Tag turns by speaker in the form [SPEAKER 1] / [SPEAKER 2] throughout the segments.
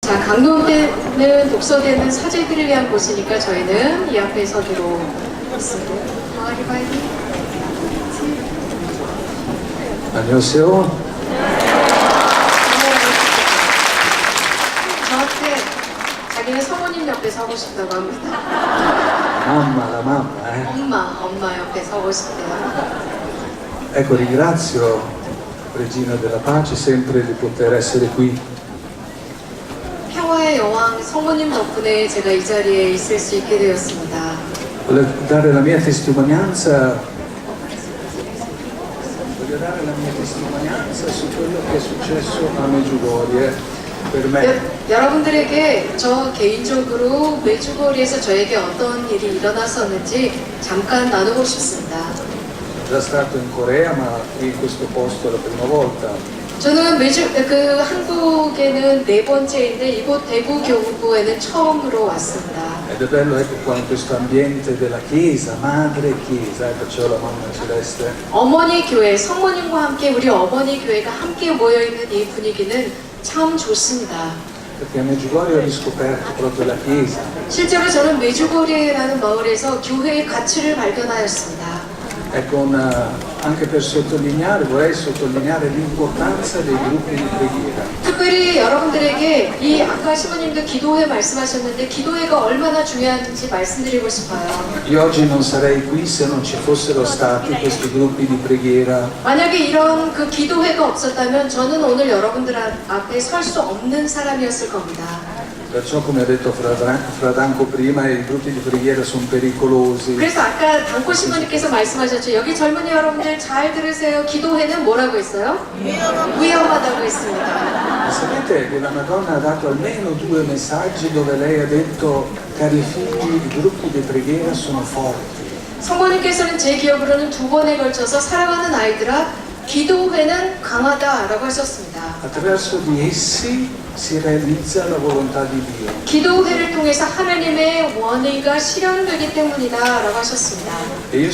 [SPEAKER 1] 자, 강동대는 독서되는 사제들을 위한 곳이니까 저희는 이 앞에 서도록 했습니다.
[SPEAKER 2] 안녕하세요.
[SPEAKER 1] 저한테 자기는 성우님 옆에 서고 싶다고 합니다.
[SPEAKER 2] La mamma.
[SPEAKER 1] 엄마 옆에 서고 싶대요.
[SPEAKER 2] Ecco, ringrazio Regina della Pace sempre di poter essere qui.
[SPEAKER 1] 평화의 여왕 성모님 덕분에 제가 이 자리에 있을 수 있게 되었습니다.
[SPEAKER 2] Voglio dare la mia testimonianza su quello che è successo a Medjugorje per me.
[SPEAKER 1] 여러분들에게 저 개인적으로 메주거리에서 저에게 어떤 일이 일어났었는지 잠깐 나누고 싶습니다.
[SPEAKER 2] Sono già stato in Corea, ma qui in questo posto è la prima volta.
[SPEAKER 1] 저는 한국에는 4번째인데 이곳 대구 교구에는 처음으로 왔습니다.
[SPEAKER 2] Ed è bello, ecco qua in questo ambiente della chiesa, madre chiesa, perciò la mamma celeste.
[SPEAKER 1] 어머니 교회, 성모님과 함께 우리 어머니 교회가 함께 모여있는 이 분위기는 참 좋습니다.
[SPEAKER 2] Perché a Medjugorje ho riscoperto proprio la chiesa.
[SPEAKER 1] 실제로 저는 메주거리라는 마을에서 교회의 가치를 발견하였습니다.
[SPEAKER 2] Ecco, anche per sottolineare, vorrei sottolineare l'importanza dei gruppi di preghiera.
[SPEAKER 1] 특별히 여러분들에게 이 아까 시부님도 기도회 말씀하셨는데 기도회가 얼마나 중요한지 말씀드리고 싶어요.
[SPEAKER 2] Io oggi non sarei qui se non ci fossero stati questi gruppi di preghiera.
[SPEAKER 1] 만약에 이런 그 기도회가 없었다면 저는 오늘 여러분들 앞에 설 수 없는 사람이었을 겁니다.
[SPEAKER 2] Perciò, come ha detto Fra Danco prima, i gruppi di preghiera sono pericolosi.
[SPEAKER 1] 그래서 아까 단코 신부님께서 말씀하셨죠. 여기 젊은이 여러분들 잘 들으세요. 기도회는 뭐라고 했어요? 위험하다고 했습니다.
[SPEAKER 2] Ma sapete che la Madonna ha dato almeno 2 messaggi dove lei ha detto, cari figli, i gruppi di preghiera sono forti.
[SPEAKER 1] 성모님께서는 제 기억으로는 2번에 걸쳐서 사랑하는 아이들아, 기도회는 강하다라고 하셨습니다.
[SPEAKER 2] Attraverso di essi si realizza la volontà di Dio.
[SPEAKER 1] 기도회를 통해서 하나님의 원의가 실현되기 때문이다라고 하셨습니다.
[SPEAKER 2] E io ho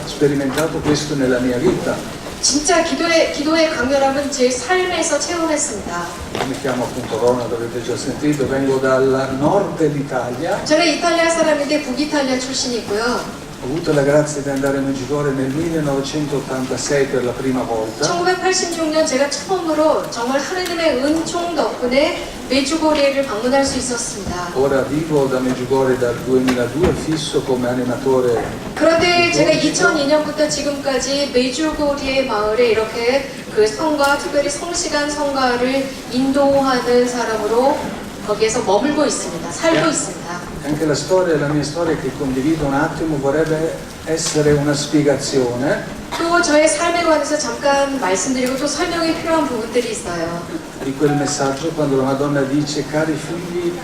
[SPEAKER 2] sperimentato questo nella mia vita.
[SPEAKER 1] 진짜 기도의 강렬함은 제 삶에서 체험했습니다.
[SPEAKER 2] Mi chiamo appunto Ronald, avete già sentito, vengo dal nord dell'Italia.
[SPEAKER 1] 저는 이탈리아 사람인데 북이탈리아 출신이고요.
[SPEAKER 2] Ho avuto la grazia di andare a Medjugorje nel 1986 per la prima volta.
[SPEAKER 1] 1986년 제가 처음으로 정말 하나님의 은총 덕분에 메주거리를 방문할 수 있었습니다.
[SPEAKER 2] Ora vivo da Medjugorje dal 2002 fisso come animatore.
[SPEAKER 1] 그런데 제가 2002년부터 지금까지 메주거리의 마을에 이렇게 그 성가, 특별히 성시간 성가를 인도하는 사람으로 거기에서 머물고 있습니다. 살고 있습니다.
[SPEAKER 2] Anche la mia storia che condivido un attimo vorrebbe essere una spiegazione.
[SPEAKER 1] 또 저의 삶에 관해서 잠깐 말씀드리고 또 설명이 필요한 부분들이 있어요.
[SPEAKER 2] Di quel messaggio quando la Madonna dice, cari figli,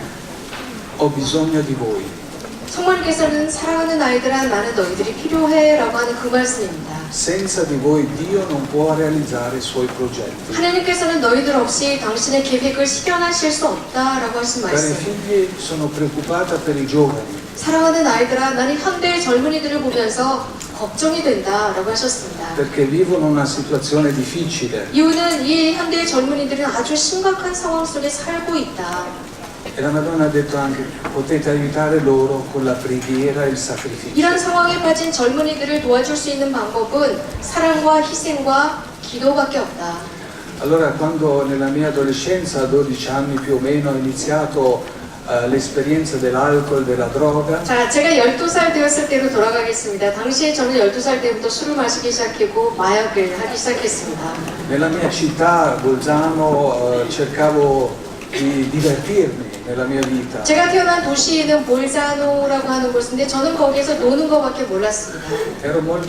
[SPEAKER 2] ho bisogno di voi.
[SPEAKER 1] 성모님께서는 사랑하는 아이들아 나는 너희들이 필요해 라고 하는 그 말씀입니다.
[SPEAKER 2] Senza di voi Dio non può realizzare i suoi progetti.
[SPEAKER 1] 하나님께서는 너희들 없이 당신의 계획을 실현하실 수 없다라고 하신
[SPEAKER 2] Cari
[SPEAKER 1] 말씀.
[SPEAKER 2] figli, sono preoccupata per i giovani.
[SPEAKER 1] 사랑하는 아이들아 나는 현대 젊은이들을 보면서 걱정이 된다라고 하셨습니다.
[SPEAKER 2] Perché vivono una situazione difficile.
[SPEAKER 1] 이유는 이 현대 젊은이들은 아주 심각한 상황 속에 살고 있다.
[SPEAKER 2] E la Madonna ha detto anche, potete aiutare loro con la preghiera e il sacrificio.
[SPEAKER 1] 이런 상황에 빠진 젊은이들을 도와줄 수 있는 방법은 사랑과 희생과 기도밖에 없다.
[SPEAKER 2] Allora, quando nella mia adolescenza, a 12 anni più o meno, ho iniziato l'esperienza dell'alcol, della droga.
[SPEAKER 1] 자, 제가 12살 되었을 때로 돌아가겠습니다. 당시에 저는 12살 때부터 술을 마시기 시작했고 마약을 하기 시작했습니다.
[SPEAKER 2] Nella mia città, Bolzano, cercavo di divertirmi nella mia vita.
[SPEAKER 1] 제가 태어난 도시에는 볼자노라고 하는 곳인데 저는 거기에서 노는 것밖에 몰랐습니다.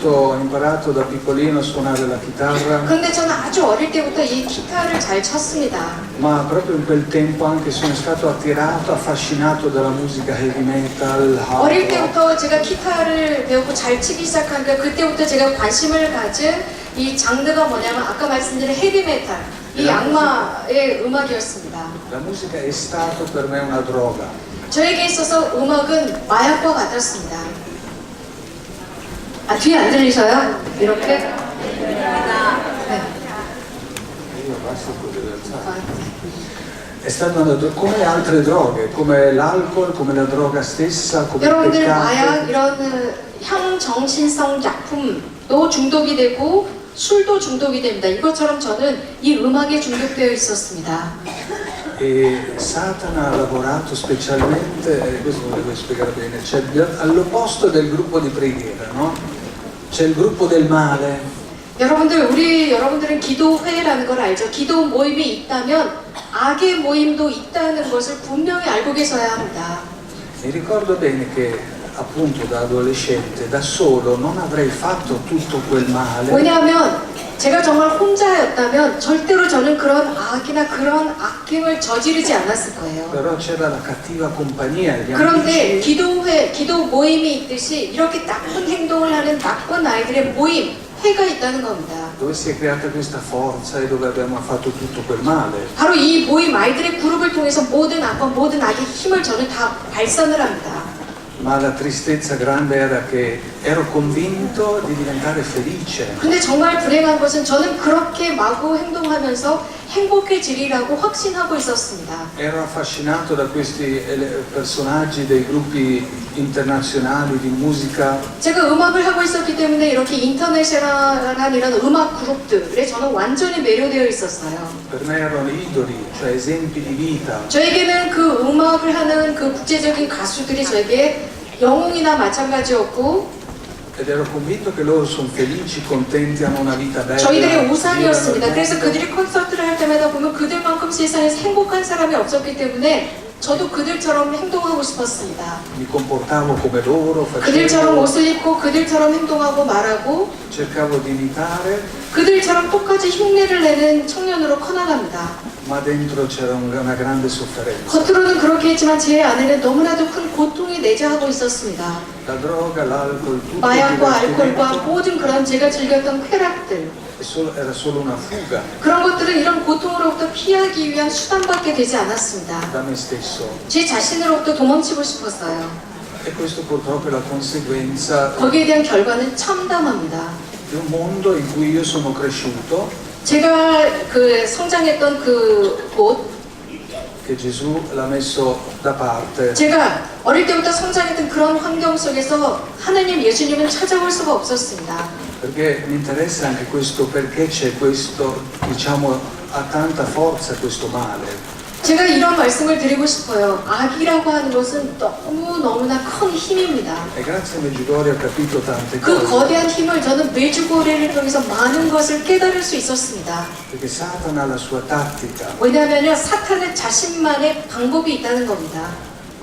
[SPEAKER 2] Ho imparato da piccolino a suonare la chitarra,
[SPEAKER 1] 그런데 저는 아주 어릴 때부터 이 기타를 잘 쳤습니다.
[SPEAKER 2] ma proprio in quel tempo anche sono stato attirato, affascinato dalla musica heavy metal,
[SPEAKER 1] 어릴
[SPEAKER 2] hard rock.
[SPEAKER 1] 때부터 제가 기타를 배우고 잘 치기 시작하니까 그때부터 제가 관심을 가진 이 장르가 뭐냐면 아까 말씀드린 헤비메탈, 이 악마의 음악이었습니다.
[SPEAKER 2] La musica è stato per me una droga.
[SPEAKER 1] 저에게 있어서 음악은 마약과 같았습니다. 아, 뒤에 안 들리셔요? 이렇게? 네.
[SPEAKER 2] Io basta così, è stata come altre droghe, come l'alcol, come la droga stessa, come il
[SPEAKER 1] 여러분들
[SPEAKER 2] peccato.
[SPEAKER 1] 마약 이런 향정신성 약품도 중독이 되고 술도 중독이 됩니다. 이것처럼 저는 이 음악에 중독되어 있었습니다.
[SPEAKER 2] E Satana ha lavorato specialmente, questo lo devo spiegare bene, cioè all'opposto del gruppo di preghiera, no? C'è il gruppo del male,
[SPEAKER 1] 여러분들은 기도회라는 걸 알죠? 기도 모임이 있다면 악의 모임도 있다는 것을 분명히 알고 계셔야 합니다.
[SPEAKER 2] mi ricordo bene che appunto da adolescente, da solo, non avrei fatto tutto quel male.
[SPEAKER 1] 왜냐하면 제가 정말 혼자였다면 절대로 저는 그런 악이나 그런 악행을 저지르지 않았을 거예요.
[SPEAKER 2] Però c'era la cattiva compagnia, gli
[SPEAKER 1] 그런데
[SPEAKER 2] amici.
[SPEAKER 1] 기도 모임이 있듯이 이렇게 나쁜 행동을 하는 나쁜 아이들의 모임, 회가 있다는 겁니다.
[SPEAKER 2] Dove si è creata questa forza e dove abbiamo fatto tutto quel male.
[SPEAKER 1] 바로 이 모임 아이들의 그룹을 통해서 모든 악의 힘을 저는 다 발산을 합니다.
[SPEAKER 2] Ma la tristezza grande era che ero convinto di diventare felice.
[SPEAKER 1] 근데 정말 불행한 것은 저는 그렇게 마구 행동하면서 행복해지리라고 확신하고 있었습니다.
[SPEAKER 2] Ero affascinato da questi personaggi dei gruppi internazionali di musica.
[SPEAKER 1] 제가 음악을 하고 있었기 때문에 이렇게 인터내셔널한 이런 음악 그룹들에 저는 완전히 매료되어 있었어요.
[SPEAKER 2] Per me erano idoli, cioè esempi di vita.
[SPEAKER 1] 저에게는 그 음악을 하는 그 국제적인 가수들이 저에게 영웅이나 마찬가지였고
[SPEAKER 2] Ed ero convinto che loro sono felici, contenti, hanno una vita bella.
[SPEAKER 1] 저희들의 우상이었습니다.
[SPEAKER 2] girano il
[SPEAKER 1] 그래서
[SPEAKER 2] mondo.
[SPEAKER 1] 그들이 콘서트를 할 때마다 보면 그들만큼 세상에서 행복한 사람이 없었기 때문에 저도 그들처럼 행동하고 싶었습니다.
[SPEAKER 2] Mi comportavo come loro,
[SPEAKER 1] 그들처럼
[SPEAKER 2] facevo,
[SPEAKER 1] 옷을 입고 그들처럼 행동하고 말하고
[SPEAKER 2] cercavo di imitare,
[SPEAKER 1] 그들처럼 똑같이 흉내를 내는 청년으로 커나갑니다.
[SPEAKER 2] ma dentro c'era una grande sofferenza.
[SPEAKER 1] 겉으로는 그렇게 했지만 제 안에는 너무나도 큰 고통이 내재하고 있었습니다.
[SPEAKER 2] La droga, l'alcol, tutto il
[SPEAKER 1] 마약과 알코올과
[SPEAKER 2] divertimento
[SPEAKER 1] 모든 그런 제가 즐겼던 쾌락들
[SPEAKER 2] era solo una fuga
[SPEAKER 1] 그런 것들은 이런 고통으로부터 피하기 위한 수단밖에 되지 않았습니다.
[SPEAKER 2] da me stesso.
[SPEAKER 1] 제 자신으로부터 도망치고 싶었어요.
[SPEAKER 2] E questo purtroppo è la conseguenza
[SPEAKER 1] 거기에 대한 결과는 참담합니다.
[SPEAKER 2] di un mondo in cui io sono cresciuto,
[SPEAKER 1] 제가 그 성장했던 그 곳,
[SPEAKER 2] che Gesù l'ha messo da parte.
[SPEAKER 1] 제가 어릴 때부터 성장했던 그런 환경 속에서 하나님 예수님은 찾아올 수가 없었습니다.
[SPEAKER 2] Perché mi interessa anche questo, perché c'è questo, diciamo, ha tanta forza questo male.
[SPEAKER 1] 제가 이런 말씀을 드리고 싶어요. 악이라고 하는 것은 너무나 큰 힘입니다.
[SPEAKER 2] E grazie a Medjugorje ho capito tante
[SPEAKER 1] 그
[SPEAKER 2] cose.
[SPEAKER 1] 거대한 힘을 저는 메주고레를 통해서 많은 것을 깨달을 수 있었습니다.
[SPEAKER 2] Perché Satana ha la sua tattica.
[SPEAKER 1] 왜냐하면 사탄은 자신만의 방법이 있다는 겁니다.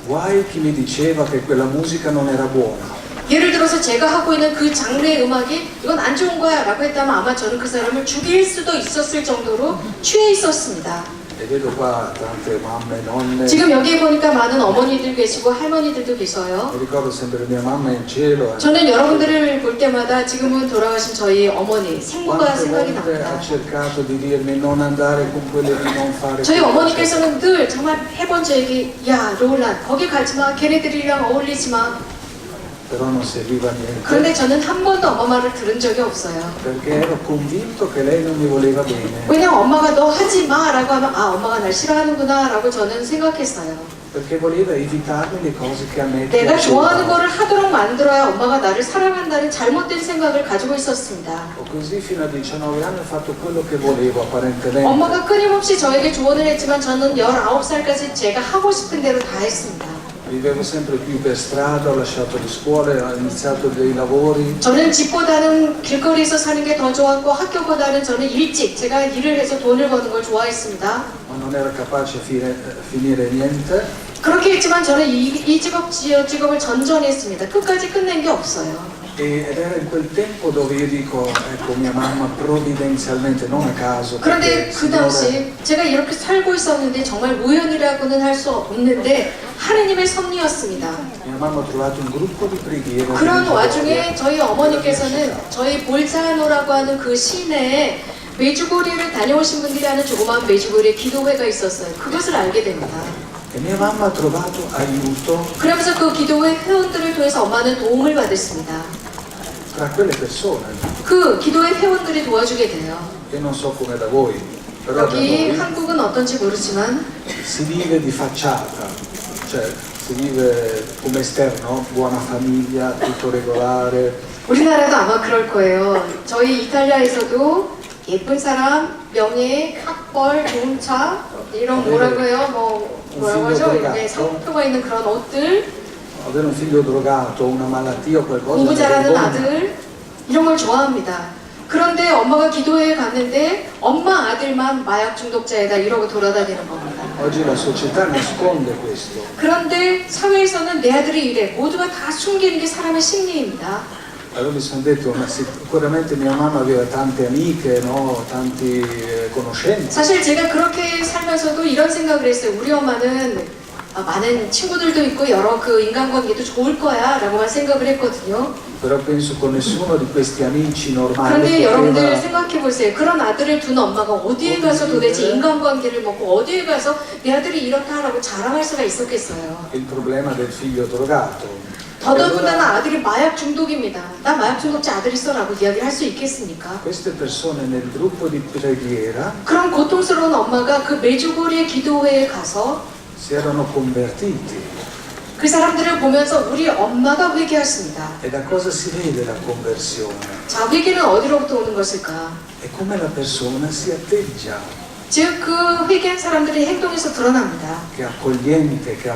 [SPEAKER 2] Guai chi mi diceva che quella musica non era buona.
[SPEAKER 1] 예를 들어서 제가 하고 있는 그 장르의 음악이 이건 안 좋은 거야 라고 했다면 아마 저는 그 사람을 죽일 수도 있었을 정도로 취해 있었습니다.
[SPEAKER 2] E vedo qua tante mamme, nonne.
[SPEAKER 1] 지금 여기에 보니까 많은 어머니들 계시고 할머니들도 계셔요.
[SPEAKER 2] Mi ricordo sempre mia mamma in cielo.
[SPEAKER 1] 저는 여러분들을 볼 때마다 지금은 돌아가신 저희 어머니 생모가
[SPEAKER 2] Quante
[SPEAKER 1] 생각이
[SPEAKER 2] volte ha
[SPEAKER 1] 납니다.
[SPEAKER 2] cercato di dirmi non andare con quelle di non fare
[SPEAKER 1] 저희
[SPEAKER 2] quelle cose.
[SPEAKER 1] 어머니께서는 늘 정말 해본 저에게 야 로울란 거기 가지 마 걔네들이랑 어울리지 마.
[SPEAKER 2] Però non serviva a niente.
[SPEAKER 1] 그런데 저는 한 번도 엄마 말을 들은 적이 없어요.
[SPEAKER 2] Perché ero convinto che lei non mi voleva bene.
[SPEAKER 1] 왜냐면 엄마가 너 하지 마 라고 하면 아 엄마가 날 싫어하는구나 라고 저는 생각했어요.
[SPEAKER 2] Perché voleva evitarmi le cose che a me
[SPEAKER 1] 내가 좋아하는
[SPEAKER 2] piacevano.
[SPEAKER 1] 거를 하도록 만들어야 엄마가 나를 사랑한다는 잘못된 생각을 가지고 있었습니다.
[SPEAKER 2] Ho così fino a 19 anni ho fatto quello che volevo apparentemente.
[SPEAKER 1] 엄마가 끊임없이 저에게 조언을 했지만 저는 19살까지 제가 하고 싶은 대로 다 했습니다.
[SPEAKER 2] Vivevo sempre più per strada, ho lasciato le scuole, ho iniziato dei lavori.
[SPEAKER 1] 저는 집보다는 길거리에서 사는 게 더 좋았고 학교보다는 저는 일찍 제가 일을 해서 돈을 버는 걸 좋아했습니다.
[SPEAKER 2] Ma non era capace a finire niente.
[SPEAKER 1] 그렇게 했지만 저는 이 직업을 전전했습니다. 끝까지 끝낸 게 없어요.
[SPEAKER 2] Ed era in quel tempo dove io dico, ecco mia mamma provvidenzialmente, non a caso.
[SPEAKER 1] 그런데
[SPEAKER 2] perché
[SPEAKER 1] 그
[SPEAKER 2] il Signore-
[SPEAKER 1] 당시 제가 이렇게 살고 있었는데 정말 우연이라고는 할 수 없는데 하느님의 섭리였습니다.
[SPEAKER 2] Mia mamma ha trovato un gruppo di preghiera.
[SPEAKER 1] 그런
[SPEAKER 2] di
[SPEAKER 1] 와중에 저희
[SPEAKER 2] Medjugorje.
[SPEAKER 1] 어머니께서는 저희 볼자노라고 하는 그 시내에 메주고리를 다녀오신 분들이 하는 조그마한 메주고리 기도회가 있었어요. 그것을 알게 됩니다.
[SPEAKER 2] E mia mamma ha trovato aiuto
[SPEAKER 1] 그러면서 그 기도회 회원들을 통해서 엄마는 도움을 받았습니다.
[SPEAKER 2] tra quelle persone.
[SPEAKER 1] 그 기도회 회원들이 도와주게 돼요.
[SPEAKER 2] Io non so come da voi, Però da
[SPEAKER 1] 여기
[SPEAKER 2] noi
[SPEAKER 1] 한국은 어떤지 모르지만
[SPEAKER 2] si vive di facciata, cioè si vive come esterno, buona famiglia, tutto regolare,
[SPEAKER 1] 우리나라도 아마 그럴 거예요. 저희 이탈리아에서도 예쁜 사람, 명예, 학벌, 좋은 차 이런 뭐라고 해요? 뭐라고 하죠? 이게 상표가 있는 그런 옷들,
[SPEAKER 2] avere un figlio drogato, una malattia o qualcosa.
[SPEAKER 1] 공부
[SPEAKER 2] è una
[SPEAKER 1] 잘하는
[SPEAKER 2] vergogna.
[SPEAKER 1] 아들 이런 걸 좋아합니다. 그런데 엄마가 기도회에 갔는데 엄마 아들만 마약 중독자이다 이러고 돌아다니는 겁니다.
[SPEAKER 2] Oggi la società nasconde questo.
[SPEAKER 1] 그런데 사회에서는 내 아들이 이래 모두가 다 숨기는 게 사람의 심리입니다.
[SPEAKER 2] Allora mi sono detto, ma sicuramente mia mamma aveva tante amiche, no? Tanti conoscenti.
[SPEAKER 1] 사실 제가 그렇게 살면서도 이런 생각을 했어요. 우리 엄마는 많은 친구들도 있고 여러 그 인간관계도 좋을 거야 라고만 생각을 했거든요.
[SPEAKER 2] Però penso con nessuno di questi amici normali
[SPEAKER 1] 그런데 여러분들
[SPEAKER 2] poteva
[SPEAKER 1] 생각해 보세요. 그런 아들을 둔 엄마가 어디에 가서 도대체 인간관계를 먹고 어디에 가서 내 아들이 이렇다라고 자랑할 수가 있었겠어요.
[SPEAKER 2] il problema del figlio drogato.
[SPEAKER 1] 더더군다나 아들이 마약 중독입니다. 나 마약 중독자 아들 있어라고 이야기를 할 수 있겠습니까?
[SPEAKER 2] Queste persone nel gruppo di preghiera
[SPEAKER 1] 그런 고통스러운 엄마가 그 메주고리의 기도회에 가서
[SPEAKER 2] si erano convertiti.
[SPEAKER 1] 그 사람들을 보면서 우리 엄마가 회개했습니다.
[SPEAKER 2] E da cosa si vede la conversione?
[SPEAKER 1] 자, 회개는 어디로부터 오는 것일까?
[SPEAKER 2] È come la persona si atteggia,
[SPEAKER 1] 즉, 그 회개한 사람들의 행동에서 드러납니다.
[SPEAKER 2] che è accogliente, che è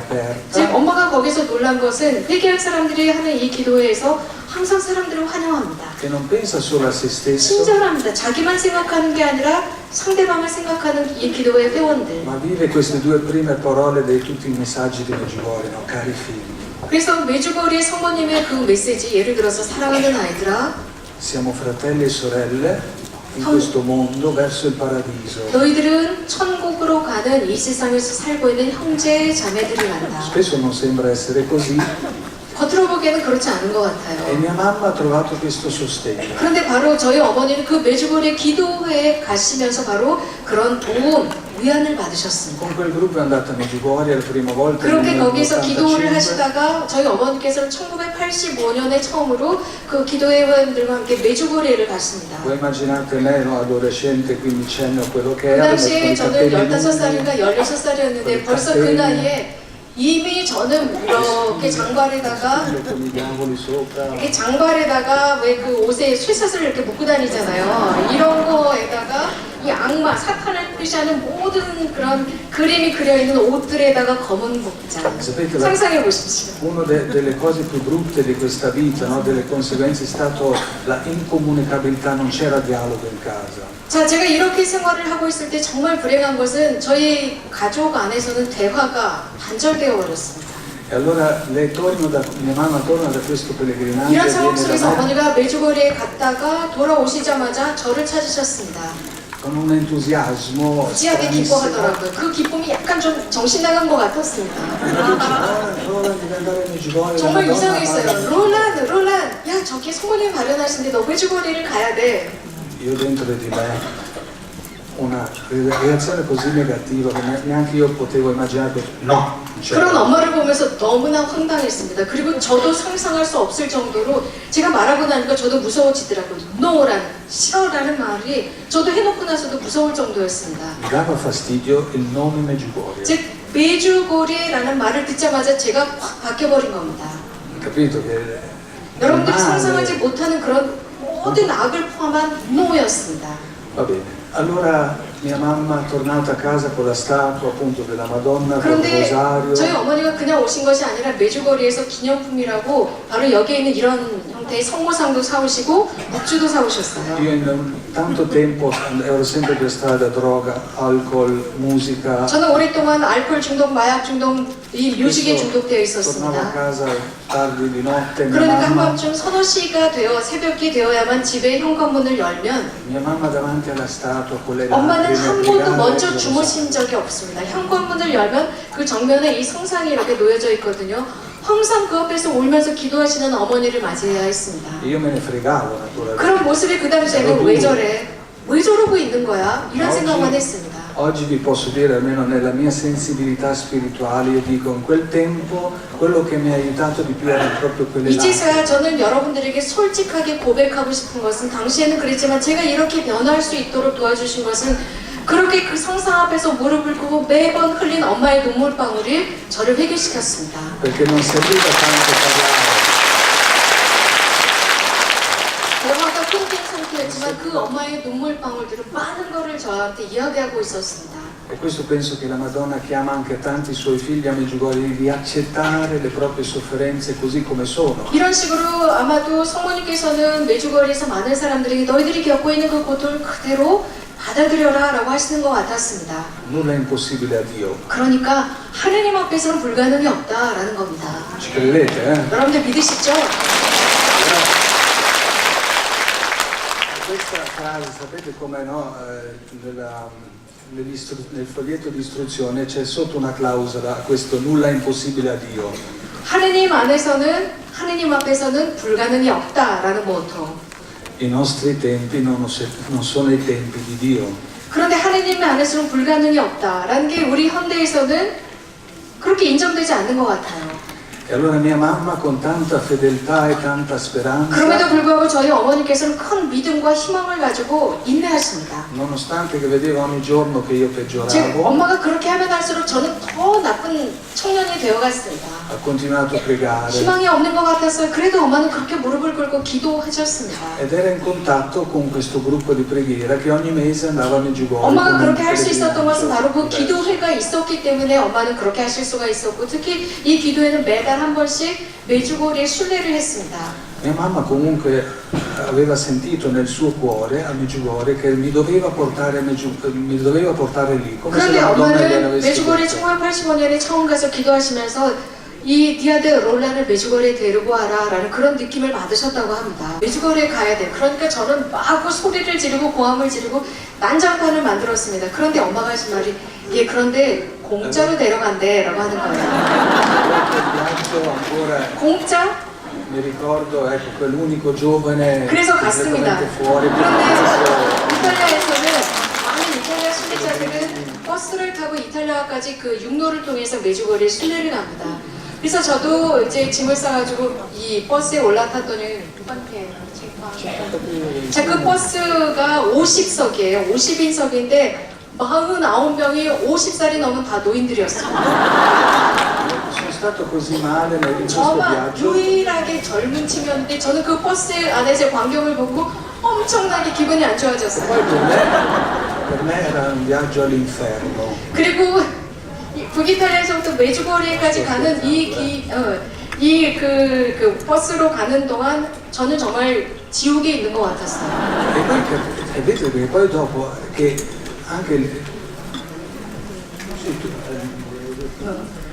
[SPEAKER 1] 즉,
[SPEAKER 2] aperta,
[SPEAKER 1] 엄마가 거기서 놀란 것은 회개한 사람들이 하는 이 기도회에서 항상 사람들을 환영합니다.
[SPEAKER 2] che non pensa solo a se stesso,
[SPEAKER 1] 친절합니다. 자기만 생각하는 게 아니라 상대방을 생각하는 이 기도회 회원들.
[SPEAKER 2] ma vive queste due prime parole di tutti i messaggi di Medjugorje, no? Cari figli,
[SPEAKER 1] 그래서 메주거리의 성모님의 그 메시지, 예를 들어서 사랑하는 아이들아,
[SPEAKER 2] siamo fratelli e sorelle in questo mondo verso il paradiso.
[SPEAKER 1] 너희들은 천국으로 가는 이 세상에서 살고 있는 형제 자매들이란다.
[SPEAKER 2] Spesso non sembra essere così
[SPEAKER 1] 겉으로 보기에는 그렇지 않은 것
[SPEAKER 2] e
[SPEAKER 1] 같아요.
[SPEAKER 2] mia mamma ha trovato questo sostegno.
[SPEAKER 1] 그런데 바로 저희 어머니는 그 메주거리 기도회에 가시면서 바로 그런 도움, 위안을 받으셨습니다.
[SPEAKER 2] Con quel gruppo è andata a Medjugorje la prima volta nel
[SPEAKER 1] 그렇게 거기서 기도를
[SPEAKER 2] 1985.
[SPEAKER 1] 하시다가 저희 어머니께서는 1985년에 처음으로 그 기도회 회원들과 함께 메주거리를 갔습니다.
[SPEAKER 2] Voi immaginate me, no, adolescente, quindicenne o quello che
[SPEAKER 1] 그
[SPEAKER 2] era,
[SPEAKER 1] 당시에
[SPEAKER 2] con i
[SPEAKER 1] 저는
[SPEAKER 2] capelli
[SPEAKER 1] 15살인가
[SPEAKER 2] lunghi,
[SPEAKER 1] 16살이었는데 벌써 그 나이에 이미 저는 이렇게 장발에다가
[SPEAKER 2] con i diavoli sopra.
[SPEAKER 1] 이렇게 장발에다가 왜 그 옷에 쇠사슬을 이렇게 묶고 다니잖아요. 이런 거에다가 이 악마, 사탄을 표시하는 모든 그런 그림이 그려 있는 옷들에다가 검은 복장.
[SPEAKER 2] Sapete,
[SPEAKER 1] 상상해 보십시오.
[SPEAKER 2] una delle cose più brutte di questa vita, no, delle conseguenze, è stato la incomunicabilità, non c'era dialogo in casa.
[SPEAKER 1] 자, 제가 이렇게 생활을 하고 있을 때 정말 불행한 것은 저희 가족 안에서는 대화가 단절되어 버렸습니다.
[SPEAKER 2] E allora mia mamma torna da questo pellegrinaggio
[SPEAKER 1] 이런
[SPEAKER 2] e
[SPEAKER 1] 상황
[SPEAKER 2] viene
[SPEAKER 1] 속에서
[SPEAKER 2] da me
[SPEAKER 1] 어머니가 메주거리에 갔다가 돌아오시자마자 저를 찾으셨습니다.
[SPEAKER 2] con un entusiasmo
[SPEAKER 1] 무지하게
[SPEAKER 2] stranissimo.
[SPEAKER 1] 기뻐하더라고요. 그 기쁨이 약간 좀 정신 나간 것 같았습니다.
[SPEAKER 2] Roland, devi andare a Medjugorje,
[SPEAKER 1] 정말
[SPEAKER 2] la Madonna
[SPEAKER 1] 이상했어요.
[SPEAKER 2] parla.
[SPEAKER 1] 롤란, 야 저기 성모님 발현하신데 너 메주거리를 가야 돼.
[SPEAKER 2] Io dentro di me una reazione così negativa che neanche io potevo immaginare. No, non c'era.
[SPEAKER 1] 그런 엄마를 보면서 너무나 황당했습니다. 그리고 저도 상상할 수 없을 정도로 제가 말하고 나니까 저도 무서워지더라고요. no라는, 싫어라는 말이 저도 해놓고 나서도 무서울 정도였습니다.
[SPEAKER 2] Mi dava fastidio il nome Medjugorje.
[SPEAKER 1] 즉 메주거리라는 말을 듣자마자 제가 확 바뀌어버린 겁니다.
[SPEAKER 2] Capito che il
[SPEAKER 1] 여러분들이
[SPEAKER 2] male-
[SPEAKER 1] 상상하지 못하는 그런 모든 악을 포함한 노였습니다.
[SPEAKER 2] Va bene. Allora mia mamma tornata a casa con la statua appunto della Madonna con il
[SPEAKER 1] 그런데
[SPEAKER 2] rosario.
[SPEAKER 1] 저희 어머니가 그냥 오신 것이 아니라 메주거리에서 기념품이라고 바로 여기에 있는 이런 형태의 성모상도 사오시고 묵주도 사오셨어요.
[SPEAKER 2] Io in tanto tempo ero sempre per strada, droga, alcol, musica.
[SPEAKER 1] 저는 오랫동안 알코올 중독, 마약 중독, 이 뮤직에 중독되어
[SPEAKER 2] Tornavo a
[SPEAKER 1] 있었습니다.
[SPEAKER 2] casa tardi di notte,
[SPEAKER 1] 그러니까 한밤중 서너 시가 되어 새벽이 되어야만 집에 현관문을 열면
[SPEAKER 2] mia mamma davanti alla statua con le
[SPEAKER 1] 엄마는
[SPEAKER 2] lacrime,
[SPEAKER 1] 한 번도
[SPEAKER 2] pregare,
[SPEAKER 1] 먼저
[SPEAKER 2] il
[SPEAKER 1] 주무신 적이 없습니다. 현관문을 열면 그 정면에 이 성상이 이렇게 놓여져 있거든요. 항상 그 앞에서 울면서 기도하시는 어머니를 맞이해야 했습니다.
[SPEAKER 2] rosario. Io me ne fregavo naturalmente.
[SPEAKER 1] 그런 모습이 그 당시에는 왜 저래? 왜 저러고 있는 거야? 이런 생각만 했습니다.
[SPEAKER 2] Oggi vi posso dire, almeno nella mia sensibilità spirituale, io dico in quel tempo quello che mi ha aiutato di più erano proprio quelle lacrime.
[SPEAKER 1] 이제서야 저는 여러분들에게 솔직하게 고백하고 싶은 것은 당시에는 그랬지만 제가 이렇게 변화할 수 있도록 도와주신 것은 그렇게 그 성상 앞에서 무릎을 꿇고 매번 흘린 엄마의 눈물방울이 저를 회개시켰습니다.
[SPEAKER 2] perché non serviva tanto parlare,
[SPEAKER 1] 대화가 끊긴 상태였지만 그 엄마의 눈물방울들은 많은 거를 저한테 이야기하고 있었습니다.
[SPEAKER 2] e questo penso che la Madonna chiama anche tanti suoi figli a Medjugorje di accettare le proprie sofferenze così come sono.
[SPEAKER 1] 이런 식으로 아마도 성모님께서는 메주거리에서 많은 사람들에게 너희들이 겪고 있는 그 고통을 그대로 받아들여라 라고 하시는 것 같았습니다.
[SPEAKER 2] Nulla è impossibile a Dio.
[SPEAKER 1] 그러니까 하느님 앞에서는 불가능이 없다라는 겁니다.
[SPEAKER 2] Ci credete, eh?
[SPEAKER 1] 여러분들 믿으시죠?
[SPEAKER 2] Questa frase, sapete come no? Nel foglietto di istruzione c'è sotto una clausola, questo nulla è impossibile a Dio.
[SPEAKER 1] 하느님 안에서는 하느님 앞에서는 불가능이 없다라는 모토.
[SPEAKER 2] I nostri tempi non sono i tempi di Dio.
[SPEAKER 1] 그런데 하느님 안에서는 불가능이 없다라는 게 우리 현대에서는 그렇게 인정되지 않는 것 같아요.
[SPEAKER 2] E allora mia mamma con tanta fedeltà e tanta
[SPEAKER 1] 그럼에도
[SPEAKER 2] speranza,
[SPEAKER 1] 불구하고 저희 어머니께서는 큰 믿음과 희망을 가지고 인내하십니다.
[SPEAKER 2] nonostante che vedeva ogni giorno che io
[SPEAKER 1] 제
[SPEAKER 2] peggioravo,
[SPEAKER 1] 엄마가 그렇게 하면 할수록 저는 더 나쁜 청년이 되어갔습니다.
[SPEAKER 2] ha continuato a pregare
[SPEAKER 1] 희망이 없는 것 같았어요. 그래도 엄마는 그렇게 무릎을 꿇고 기도하셨습니다.
[SPEAKER 2] ed era in contatto con questo gruppo di preghiera che ogni mese andava a Medjugorje.
[SPEAKER 1] 엄마가
[SPEAKER 2] con
[SPEAKER 1] 그렇게
[SPEAKER 2] un
[SPEAKER 1] 할 수 있었던 것은 바로 그
[SPEAKER 2] pellegrinaggio
[SPEAKER 1] 기도회가 있었기 때문에 엄마는 그렇게 하실 수가 있었고 특히 이 기도회는 매달 한 번씩 메주고리에 순례를 했습니다.
[SPEAKER 2] Mia mamma comunque aveva sentito nel suo cuore a Medjugorje che mi doveva portare, mi doveva portare lì, come se
[SPEAKER 1] 그런데
[SPEAKER 2] la Madonna gliene
[SPEAKER 1] 엄마는
[SPEAKER 2] avesse
[SPEAKER 1] 메주고리에
[SPEAKER 2] detto.
[SPEAKER 1] 1985년에 처음 가서 기도하시면서 이 니아데 롤란을 메주거리에 데리고 와라 라는 그런 느낌을 받으셨다고 합니다. 메주거리에 가야 돼. 그러니까 저는 막 소리를 지르고 고함을 지르고 난장판을 만들었습니다. 그런데 엄마가 하신 말이 예 그런데 공짜로 데려간대 라고 하는 거예요.
[SPEAKER 2] Quel viaggio ancora
[SPEAKER 1] 공짜?
[SPEAKER 2] mi ricordo, ecco, quell'unico giovane
[SPEAKER 1] 그래서 갔습니다.
[SPEAKER 2] completamente fuori.
[SPEAKER 1] 그런데 이탈리아에서는 많은 이탈리아 순례자들은 버스를 타고 이탈리아까지 그 육로를 통해서 메주거리에 순례를 갑니다. 그래서 저도 이제 짐을 싸가지고 이 버스에 올라탔더니 자, 그 버스가 50석이에요. 50인석인데 49명이 50살이 넘은 다 노인들이었어요.
[SPEAKER 2] Sono stato così male in questo
[SPEAKER 1] 저만
[SPEAKER 2] viaggio.
[SPEAKER 1] 유일하게 젊은 층이었는데 저는 그 버스 안에서 광경을 보고 엄청나게 기분이 안 좋아졌어요.
[SPEAKER 2] Poi per me era un viaggio all'inferno.
[SPEAKER 1] 그리고 북이탈리아에서부터 메주거리에까지 가는 그 버스로 가는 동안 저는 정말 지옥에 있는 것 같았어요.
[SPEAKER 2] E poi vedete che poi dopo che anche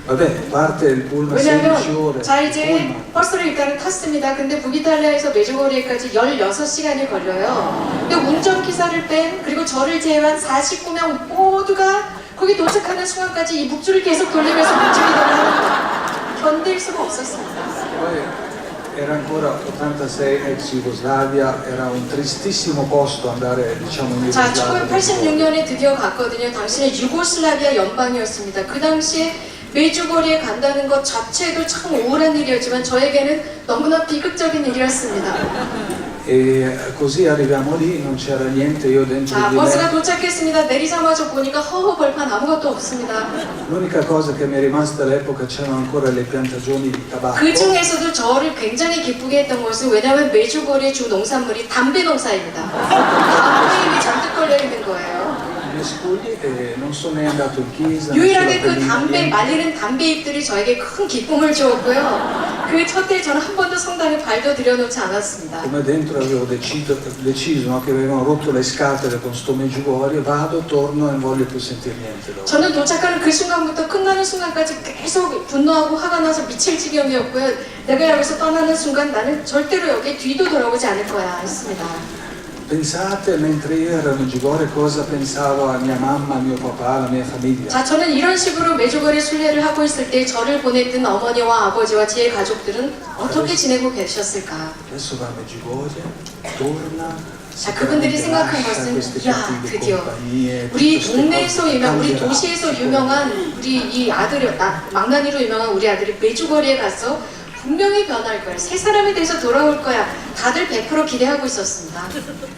[SPEAKER 2] vabbè, parte il pullman 16 ore.
[SPEAKER 1] 왜냐하면 자 이제
[SPEAKER 2] pullman.
[SPEAKER 1] 버스를 일단은 탔습니다. 근데 북이탈리아에서 메주거리에까지 16시간이 걸려요. 근데 운전기사를 뺀 그리고 저를 제외한 49명 모두가 거기 도착하는 순간까지 이 묵주를 계속 돌리면서 묵주기도를 하는 거예요. 견딜 수가 없었습니다.
[SPEAKER 2] Poi era ancora 86 ex Jugoslavia, era un tristissimo posto andare diciamo in
[SPEAKER 1] 자,
[SPEAKER 2] Jugoslavia.
[SPEAKER 1] 1986년에 드디어 갔거든요. 당시는 유고슬라비아 연방이었습니다. 그 당시에 메주거리에 간다는 것 자체도 참 우울한 일이었지만 저에게는 너무나 비극적인 일이었습니다.
[SPEAKER 2] E così arriviamo lì, non c'era niente, io dentro
[SPEAKER 1] 자,
[SPEAKER 2] di
[SPEAKER 1] 버스가
[SPEAKER 2] me.
[SPEAKER 1] 도착했습니다. 내리자마자 보니까 허허 벌판 아무것도 없습니다.
[SPEAKER 2] L'unica cosa che mi è rimasta all'epoca c'erano ancora le piantagioni di tabacco.
[SPEAKER 1] 그 중에서도 저를 굉장히 기쁘게 했던 것은 왜냐하면 메주거리의 주 농산물이 담배 농사입니다. 담배잎이 잔뜩 걸려 있는 거예요.
[SPEAKER 2] Gli scogli e non sono neanche andato in chiesa.
[SPEAKER 1] 유일하게
[SPEAKER 2] non c'era
[SPEAKER 1] 그 담배
[SPEAKER 2] niente.
[SPEAKER 1] 말리는 담배잎들이 저에게 큰 기쁨을 주었고요. 그 첫 해 저는 한 번도 성당에 발도 들여놓지 않았습니다.
[SPEAKER 2] Come dentro avevo deciso no, che avevano rotto le scatole con sto Medjugorje, vado, torno e non voglio più sentire niente dopo.
[SPEAKER 1] 저는 도착하는 그 순간부터 끝나는 순간까지 계속 분노하고 화가 나서 미칠 지경이었고요. 내가 여기서 떠나는 순간 나는 절대로 여기 뒤도 돌아보지 않을 거야 했습니다.
[SPEAKER 2] Pensate mentre io ero a Medjugorje cosa pensavo a mia mamma, a mio papà, alla mia famiglia.
[SPEAKER 1] 자, 저는 이런 식으로 메주거리 순례를 하고 있을 때 저를 보냈던 어머니와 아버지와 제 가족들은 어떻게 지내고 계셨을까?
[SPEAKER 2] Adesso va a Medjugorje, torna.
[SPEAKER 1] 자, 그분들이 생각한 것은 야, 드디어 우리 동네에서 유명, 우리 도시에서 유명한 우리 이 아들이 망나니로 유명한 우리 아들이 메주거리에 가서 분명히 변할 거야. 새 사람이 돼서 돌아올 거야. 다들 100% 기대하고 있었습니다.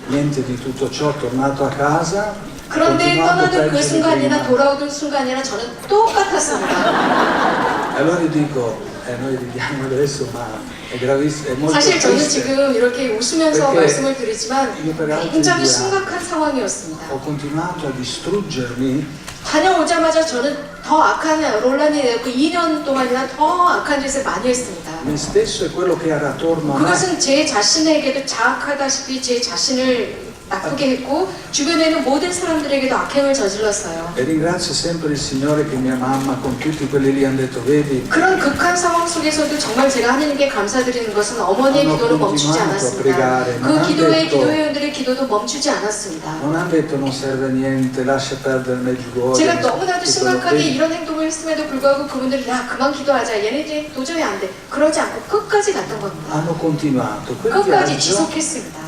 [SPEAKER 2] Niente di tutto ciò, tornato a casa,
[SPEAKER 1] 그런데
[SPEAKER 2] continuando
[SPEAKER 1] 떠나던 그
[SPEAKER 2] peggio di
[SPEAKER 1] 순간이나
[SPEAKER 2] prima.
[SPEAKER 1] 돌아오던 순간이나 저는 똑같았습니다.
[SPEAKER 2] Allora io dico, noi ridiamo adesso, ma è gravissimo, è molto
[SPEAKER 1] 사실 저는
[SPEAKER 2] triste.
[SPEAKER 1] 지금 이렇게 웃으면서
[SPEAKER 2] perché
[SPEAKER 1] 말씀을 드리지만
[SPEAKER 2] io per altri
[SPEAKER 1] 굉장히
[SPEAKER 2] 2 anni
[SPEAKER 1] 심각한 상황이었습니다.
[SPEAKER 2] ho continuato a distruggermi
[SPEAKER 1] 다녀오자마자 저는 더 악한 롤란이 되었고 2년 동안이나 더 악한 짓을 많이 했습니다.
[SPEAKER 2] me stesso e quello che era attorno a me.
[SPEAKER 1] 그것은 제 자신에게도 자학하다시피 제 자신을 나쁘게 했고 주변에 있는 모든 사람들에게도 악행을 저질렀어요.
[SPEAKER 2] E ringrazio sempre il Signore che mia mamma con tutti quelli lì hanno detto, vedi,
[SPEAKER 1] 그런 극한 상황 속에서도 정말 제가 하나님께 감사드리는 것은 어머니의 기도를 멈추지 않았습니다. 그 기도의 기도회원들의 기도도 멈추지 않았습니다.
[SPEAKER 2] non hanno detto non serve a niente, lascia perdere Medjugorje.
[SPEAKER 1] 제가 너무나도
[SPEAKER 2] tutto lo
[SPEAKER 1] 심각하게
[SPEAKER 2] vedi.
[SPEAKER 1] 이런 행동을 했음에도 불구하고 그분들이 야 그만 기도하자 얘네 이제 도저히 안 돼 그러지 않고 끝까지 갔던 겁니다.
[SPEAKER 2] Hanno continuato quel
[SPEAKER 1] 끝까지
[SPEAKER 2] viaggio
[SPEAKER 1] 지속했습니다.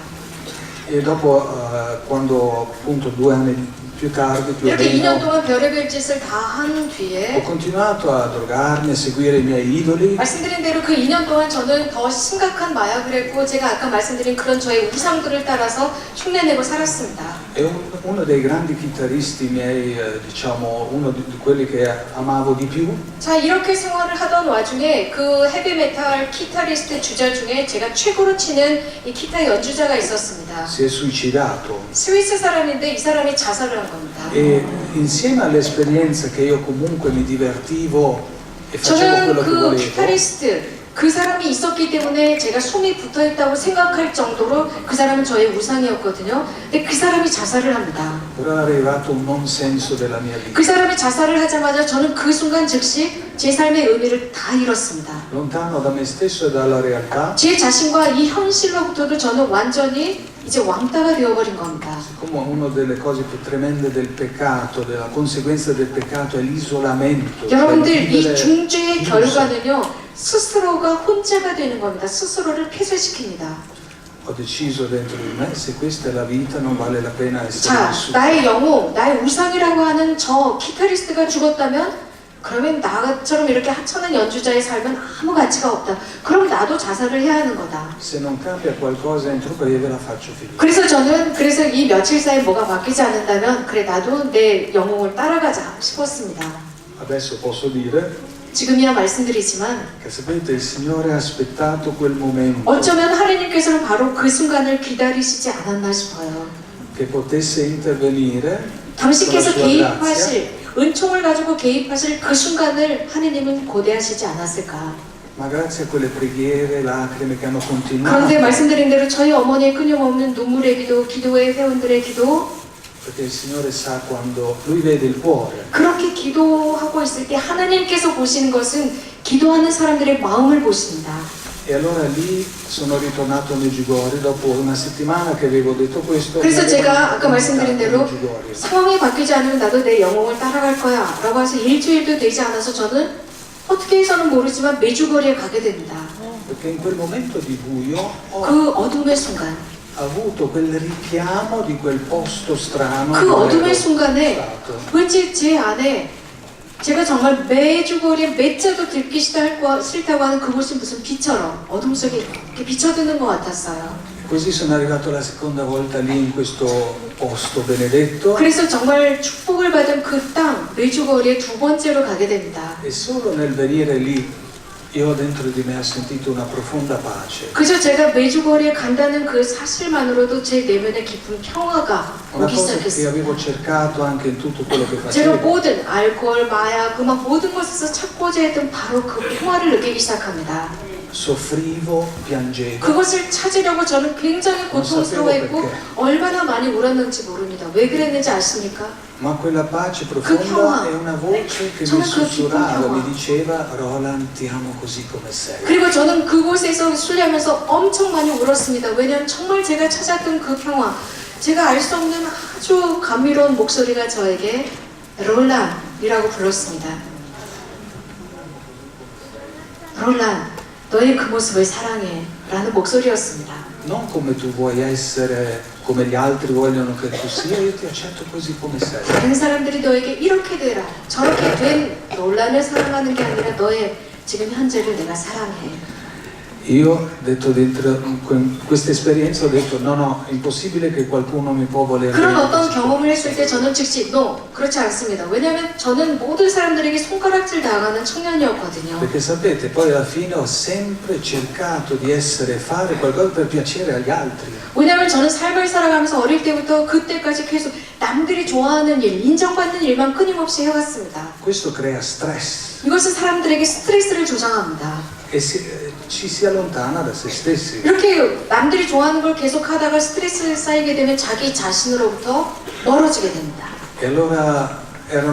[SPEAKER 2] e dopo quando appunto 2 anni più tardi, più o
[SPEAKER 1] 이렇게 2년
[SPEAKER 2] meno,
[SPEAKER 1] 동안 별의별 짓을 다 한
[SPEAKER 2] ho
[SPEAKER 1] 뒤에
[SPEAKER 2] continuato a drogarmi, a seguire i miei idoli.
[SPEAKER 1] 말씀드린 대로 그 2년 동안 저는 더 심각한 마약을 했고 제가 아까 말씀드린 그런 저의 우상들을 따라서 흉내내고 살았습니다.
[SPEAKER 2] E uno dei grandi chitarristi miei, diciamo, uno di quelli che amavo di più,
[SPEAKER 1] 자 이렇게 생활을 하던 와중에 그 헤비메탈 기타리스트 주자 중에 제가 최고로 치는 이 기타 연주자가 있었습니다.
[SPEAKER 2] si è suicidato.
[SPEAKER 1] 스위스 사람인데 이 사람이 자살을 한 겁니다.
[SPEAKER 2] E insieme all'esperienza che io comunque mi divertivo e facevo
[SPEAKER 1] 저는
[SPEAKER 2] quello che
[SPEAKER 1] 그
[SPEAKER 2] volevo,
[SPEAKER 1] 기타리스트 그 사람이 있었기 때문에 제가 숨이 붙어있다고 생각할 정도로 그 사람은 저의 우상이었거든요. 근데 그 사람이 자살을 합니다.
[SPEAKER 2] però era arrivato un non senso della mia vita.
[SPEAKER 1] 그 사람이 자살을 하자마자 저는 그 순간 즉시 제 삶의 의미를 다 잃었습니다.
[SPEAKER 2] Lontano da me stesso e dalla realtà,
[SPEAKER 1] 제 자신과 이 현실로부터도 저는 완전히 이제 왕따가 되어버린 겁니다.
[SPEAKER 2] come una delle cose più tremende del peccato, della conseguenza del peccato è l'isolamento. cioè
[SPEAKER 1] 여러분들 이
[SPEAKER 2] vivere
[SPEAKER 1] 중죄의
[SPEAKER 2] chiuso.
[SPEAKER 1] 결과는요 스스로가 혼자가 되는 겁니다. 스스로를 폐쇄시킵니다.
[SPEAKER 2] Ho deciso dentro di me, se questa è la vita non vale la pena essere
[SPEAKER 1] 자,
[SPEAKER 2] vissuta.
[SPEAKER 1] 나의 영웅, 나의 우상이라고 하는 저 기타리스트가 죽었다면 그러면 나처럼 이렇게 하찮은 연주자의 삶은 아무 가치가 없다. 그럼 나도 자살을 해야 하는 거다.
[SPEAKER 2] Se non cambia qualcosa entro breve la faccio finire.
[SPEAKER 1] 그래서 저는 이 며칠 사이에 뭐가 바뀌지 않는다면 그래 나도 내 영웅을 따라가자 싶었습니다.
[SPEAKER 2] Adesso posso dire
[SPEAKER 1] 지금이야 말씀드리지만
[SPEAKER 2] che sapete il Signore ha aspettato quel momento
[SPEAKER 1] 어쩌면 하나님께서는 바로 그 순간을 기다리시지 않았나 싶어요.
[SPEAKER 2] che potesse intervenire con la
[SPEAKER 1] 당신께서
[SPEAKER 2] sua grazia
[SPEAKER 1] 개입하실 은총을 가지고 개입하실 그 순간을 하느님은 고대하시지 않았을까.
[SPEAKER 2] ma grazie a quelle preghiere, lacrime che hanno
[SPEAKER 1] 그런데
[SPEAKER 2] continuato,
[SPEAKER 1] 말씀드린 대로 저희 어머니의 끊임없는 눈물의 기도, 기도의 회원들의 기도
[SPEAKER 2] perché il Signore sa quando Lui vede il cuore.
[SPEAKER 1] 그렇게 기도하고 있을 때 하나님께서 보시는 것은 기도하는 사람들의 마음을 보십니다.
[SPEAKER 2] E allora lì sono ritornato a Medjugorje dopo una settimana che avevo detto questo.
[SPEAKER 1] 그래서
[SPEAKER 2] mi
[SPEAKER 1] 제가
[SPEAKER 2] avevo
[SPEAKER 1] 아까 말씀드린 대로
[SPEAKER 2] Medjugorje.
[SPEAKER 1] 상황이 바뀌지 않으면 나도 내 영혼을 따라갈 거야 라고 해서 일주일도 되지 않아서 저는 어떻게 해서는 모르지만 메주거리에 가게 됩니다.
[SPEAKER 2] Perché in quel momento di buio ho
[SPEAKER 1] 그 어둠의 순간
[SPEAKER 2] avuto quel richiamo di quel posto strano
[SPEAKER 1] 그
[SPEAKER 2] dove
[SPEAKER 1] 어둠의
[SPEAKER 2] ero
[SPEAKER 1] 순간에
[SPEAKER 2] stato.
[SPEAKER 1] 왠지 제 안에 제가 정말 메주거리에 몇 자도 듣기 싫다고 하는 그곳이 무슨 빛처럼 어둠 속에 이렇게 비춰드는 것 같았어요.
[SPEAKER 2] Così sono arrivato la seconda volta lì in questo posto benedetto
[SPEAKER 1] 그래서 정말 축복을 받은 그 땅 메주거리에 2번째로 가게 됩니다.
[SPEAKER 2] e solo nel venire lì io dentro di me ho sentito una profonda pace.
[SPEAKER 1] 그저 제가 메주거리에 간다는 그 사실만으로도 제 내면에 깊은 평화가
[SPEAKER 2] Una
[SPEAKER 1] 오기
[SPEAKER 2] cosa che
[SPEAKER 1] 시작했어요.
[SPEAKER 2] avevo cercato anche in tutto quello che
[SPEAKER 1] 제가
[SPEAKER 2] facevo.
[SPEAKER 1] 모든 알코올, 마약, 음악 모든 것에서 찾고자 했던 바로 그 평화를 느끼기 시작합니다.
[SPEAKER 2] Soffrivo, piangevo.
[SPEAKER 1] 그것을 찾으려고 저는 굉장히 고통스러워했고
[SPEAKER 2] perché.
[SPEAKER 1] 얼마나 많이 울었는지 모릅니다. 왜 그랬는지 아십니까?
[SPEAKER 2] Ma quella pace
[SPEAKER 1] 평화.
[SPEAKER 2] profonda è una voce che mi
[SPEAKER 1] 저는 그 깊은
[SPEAKER 2] sussurrava,
[SPEAKER 1] 평화.
[SPEAKER 2] mi diceva Roland ti amo così come sei.
[SPEAKER 1] 그리고 저는 그곳에서 순례하면서 엄청 많이 울었습니다. 왜냐하면 정말 제가 찾았던 그 평화, 제가 알 수 없는 아주 감미로운 목소리가 저에게 롤란이라고 불렀습니다. 롤란, 너의 그 모습을 사랑해 라는 목소리였습니다.
[SPEAKER 2] Non come tu vuoi essere, come gli altri vogliono che tu sia, io ti accetto così come sei.
[SPEAKER 1] 다른 사람들이 너에게 이렇게 되라, 저렇게 된 롤란을 사랑하는 게 아니라 너의 지금 현재를 내가 사랑해.
[SPEAKER 2] Io ho detto dentro in questa esperienza ho detto no, è impossibile che qualcuno mi può volere
[SPEAKER 1] 그런
[SPEAKER 2] bene
[SPEAKER 1] 어떤
[SPEAKER 2] così.
[SPEAKER 1] 경험을 했을 때 저는 즉시 그렇지 않습니다. 왜냐하면 저는 모든 사람들에게 손가락질 당하는 청년이었거든요.
[SPEAKER 2] Perché sapete, poi alla fine ho sempre cercato di fare qualcosa per piacere agli altri.
[SPEAKER 1] 왜냐하면 저는 삶을 살아가면서 어릴 때부터 그때까지 계속 남들이 좋아하는 일, 인정받는 일만 끊임없이 해왔습니다.
[SPEAKER 2] Questo crea stress
[SPEAKER 1] 이것은 사람들에게 스트레스를 조장합니다.
[SPEAKER 2] e ci si allontana da se stessi.
[SPEAKER 1] 이렇게 남들이 좋아하는 걸 계속 하다가 스트레스 쌓이게 되면 자기 자신으로부터 멀어지게 됩니다.
[SPEAKER 2] E allora era